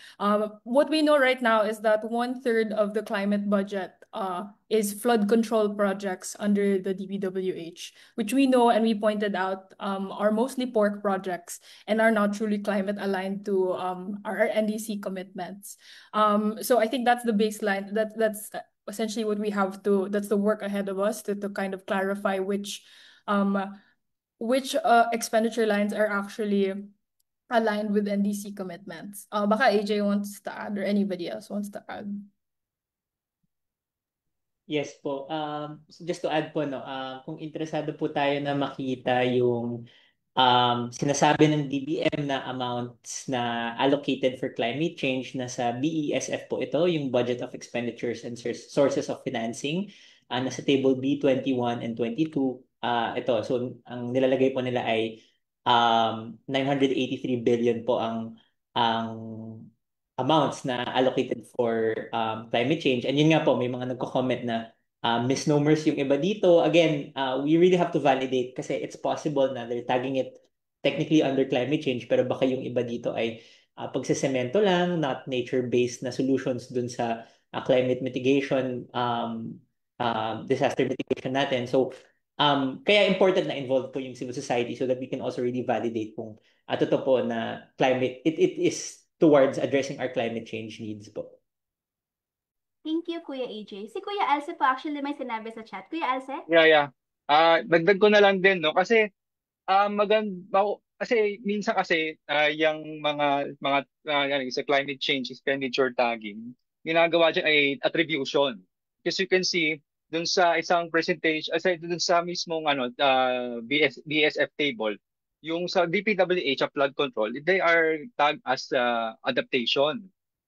What we know right now is that 1/3 of the climate budget is flood control projects under the DPWH, which we know and we pointed out are mostly pork projects and are not truly climate aligned to our NDC commitments. So I think that's the baseline. That's essentially what we have to. That's the work ahead of us to kind of clarify which expenditure lines are actually aligned with NDC commitments. Baka AJ wants to add or anybody else wants to add. Yes po. So just to add po, no, kung interesado po tayo na makita yung sinasabi ng DBM na amounts na allocated for climate change, nasa BESF po ito, yung Budget of Expenditures and Sources of Financing, nasa Table B 21 and 22. Ito, so ang nilalagay po nila ay 983 billion po ang amounts na allocated for climate change. And yun nga po, may mga nagko-comment na misnomers yung iba dito. Again, we really have to validate kasi it's possible na they're tagging it technically under climate change pero baka yung iba dito ay pagsesemento lang, not nature-based na solutions dun sa climate mitigation, disaster mitigation natin. So, kaya important na involved po yung civil society so that we can also really validate kung totoo po na climate, it is towards addressing our climate change needs po. Thank you, Kuya AJ. Si Kuya Alce po actually may sinabi sa chat. Kuya Alce? Yeah. Dagdag ko na lang din, no? Kasi kasi minsan kasi yung mga sa climate change expenditure tagging, ginagawa dyan ay attribution. Because you can see dun sa isang presentation, dun sa mismong BSF table, yung sa DPWH of flood control, they are tagged as adaptation.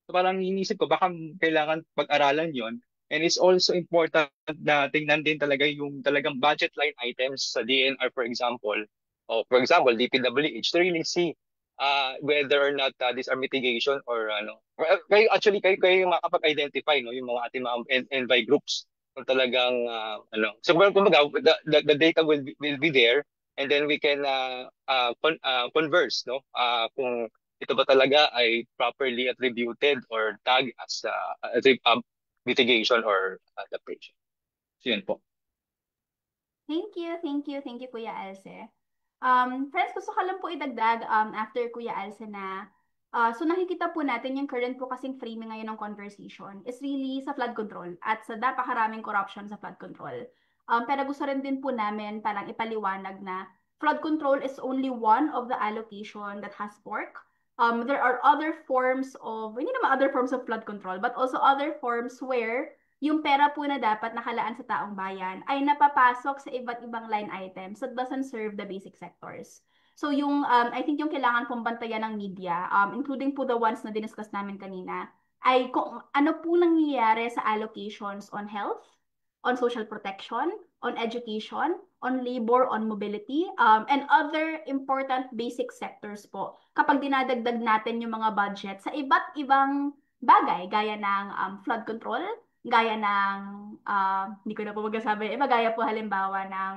So parang inisip ko baka kailangan pag-aralan yon. And it's also important na tingnan din talaga yung talagang budget line items sa DNR, for example, DPWH, to really see whether or not these are mitigation or ano. Kayo yung makapag-identify, no, yung mga ating mga envy groups kung talagang so kumbaga the data will be there, and then we can converse, no, kung ito ba talaga ay properly attributed or tag as mitigation or adaptation. So yun po. Thank you, Kuya Alce. Friends, gusto ko lang po idagdag after Kuya Alce na so nakikita po natin yung current po kasing framing ngayon ng conversation is really sa flood control at sa napakaraming corruption sa flood control. Pero gusto rin din po namin parang ipaliwanag na flood control is only one of the allocation that has pork. There are other forms of, hindi naman other forms of flood control, but also other forms where yung pera po na dapat nakalaan sa taong bayan ay napapasok sa iba't ibang line items that doesn't serve the basic sectors. So yung, I think yung kailangan pong bantayan ng media, including po the ones na diniscuss namin kanina, ay kung ano po nangyayari sa allocations on health, on social protection, on education, on labor, on mobility, and other important basic sectors po kapag dinadagdag natin yung mga budget sa iba't ibang bagay gaya ng flood control, gaya ng, hindi ko na po magsasabi, gaya po halimbawa ng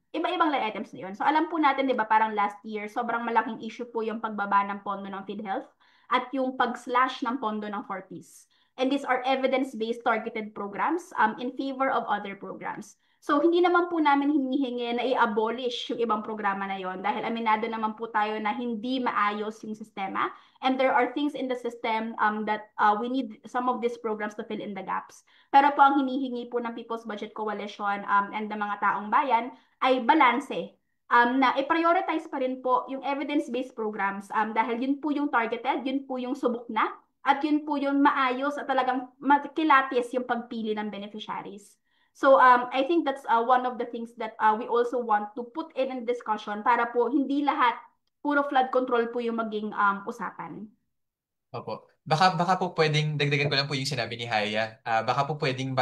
iba-ibang line items na yun. So alam po natin, di ba, parang last year, sobrang malaking issue po yung pagbaba ng pondo ng PhilHealth at yung pag-slash ng pondo ng Fortis. And these are evidence-based targeted programs in favor of other programs. So, hindi naman po namin hinihingi na i-abolish yung ibang programa na yon dahil aminado naman po tayo na hindi maayos yung sistema. And there are things in the system that we need some of these programs to fill in the gaps. Pero po ang hinihingi po ng People's Budget Coalition and ng mga taong bayan ay balanse. Na i-prioritize pa rin po yung evidence-based programs dahil yun po yung targeted, yun po yung subok na, at yun po yung maayos at talagang kilatis yung pagpili ng beneficiaries. So I think that's one of the things that we also want to put in discussion para po hindi lahat puro flood control po yung maging usapan. Opo. Baka po pwedeng dagdagan ko lang po yung sinabi ni Haya. Baka po pwedeng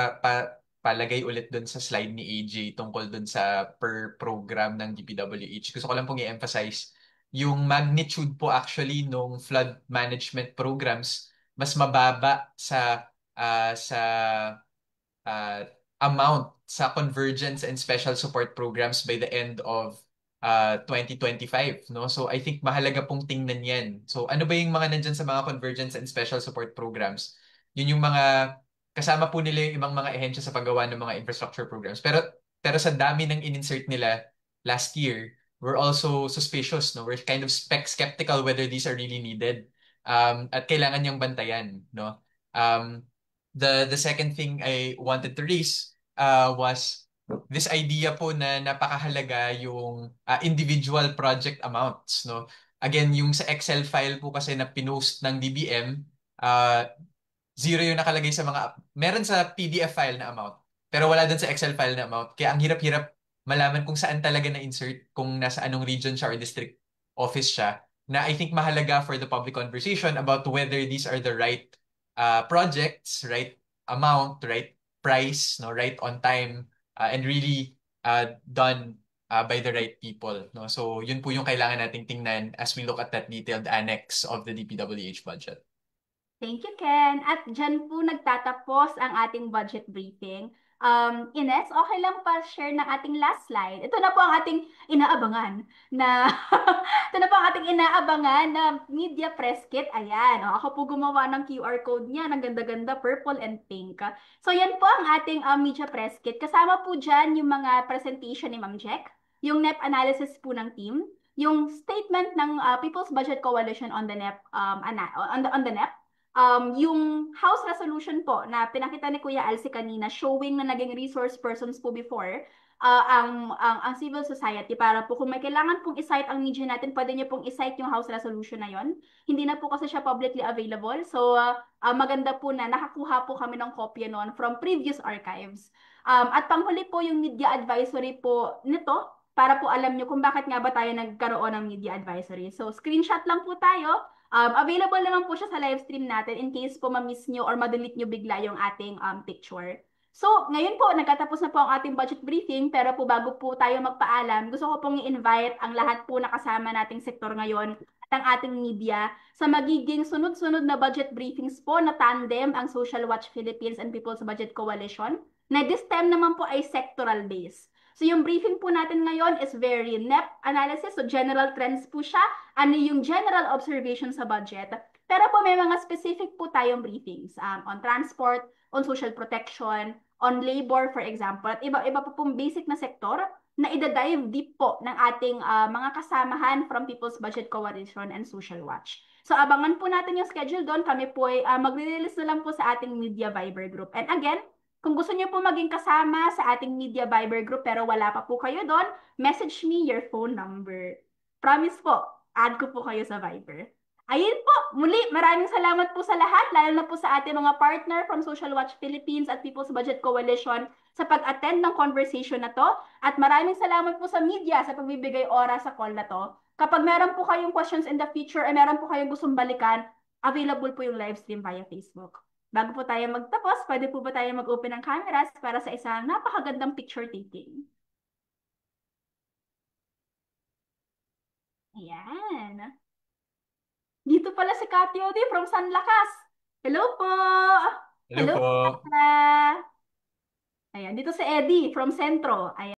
palagay ulit doon sa slide ni AJ tungkol doon sa per program ng DPWH. Gusto ko lang pong i-emphasize yung magnitude po actually nung flood management programs mas mababa sa uh, amount sa convergence and special support programs by the end of 2025, no? So I think mahalaga pong tingnan 'yan. So ano ba yung mga nandyan sa mga convergence and special support programs? Yun yung mga kasama po nila yung ibang mga ehensya sa paggawa ng mga infrastructure programs. Pero sa dami ng in-insert nila last year, we're also suspicious, no? We're kind of skeptical whether these are really needed. At kailangan yung bantayan, no? Um, the second thing I wanted to raise was this idea po na napakahalaga yung individual project amounts, no? Again, yung sa Excel file po kasi na pinost ng DBM, uh, zero yung nakalagay sa mga, meron sa PDF file na amount, pero wala dun sa Excel file na amount. Kaya ang hirap-hirap malaman kung saan talaga na-insert, kung nasa anong region siya or district office siya, na I think mahalaga for the public conversation about whether these are the right projects, right amount, right price, no, right on time, and really done by the right people, no? So yun po yung kailangan nating tingnan as we look at that detailed annex of the DPWH budget. Thank you, Ken. At dyan po nagtatapos ang ating budget briefing. Ines, okay lang pa share ng ating last slide. Ito na po ang ating inaabangan na ito na po ang ating inaabangan na media press kit. Ayan, ako po gumawa ng QR code niya ng ganda-ganda, purple and pink. So yan po ang ating media press kit. Kasama po dyan yung mga presentation ni Ma'am Jack, yung NEP analysis po ng team, yung statement ng People's Budget Coalition on the NEP, on the NEP, yung House resolution po na pinakita ni Kuya Alci kanina showing na naging resource persons po before ang civil society para po kung may kailangan pong i-cite ang media natin, pwede niyo pong i-cite yung House resolution na yon. Hindi na po kasi siya publicly available. So, maganda po na nakakuha po kami ng kopya noon from previous archives. At panghuli po yung media advisory po nito para po alam niyo kung bakit nga ba tayo nagkaroon ng media advisory. So, screenshot lang po tayo. Available naman po siya sa live stream natin in case po ma-miss nyo or ma-delete nyo bigla yung ating picture. So, ngayon po, nagkatapos na po ang ating budget briefing, pero po bago po tayo magpaalam, gusto ko pong i-invite ang lahat po na kasama nating sektor ngayon at ang ating media sa magiging sunod-sunod na budget briefings po na tandem ang Social Watch Philippines and People's Budget Coalition, na this time naman po ay sectoral based. So yung briefing po natin ngayon is very NEP analysis, so general trends po siya, ano yung general observation sa budget. Pero po may mga specific po tayong briefings on transport, on social protection, on labor for example, at iba-iba po pong basic na sektor na ida-dive deep po ng ating mga kasamahan from People's Budget Coalition and Social Watch. So abangan po natin yung schedule doon. Kami po ay magre-release na lang po sa ating Media Viber group. And again, kung gusto niyo po maging kasama sa ating Media Viber group pero wala pa po kayo doon, message me your phone number. Promise po, add ko po kayo sa Viber. Ayun po, muli maraming salamat po sa lahat, lalo na po sa ating mga partner from Social Watch Philippines at People's Budget Coalition sa pag-attend ng conversation na to. At maraming salamat po sa media sa pagbibigay oras sa call na to. Kapag meron po kayong questions in the future, meron po kayong gustong balikan, available po yung live stream via Facebook. Bago po tayo magtapos, pwede po ba tayo mag-open ng cameras para sa isang napakagandang picture taking? Ayan. Dito pala si Cathy Odi from San Lakas. Hello po! Hello po. Sarah. Ayan, dito si Eddie from Centro. Ayan.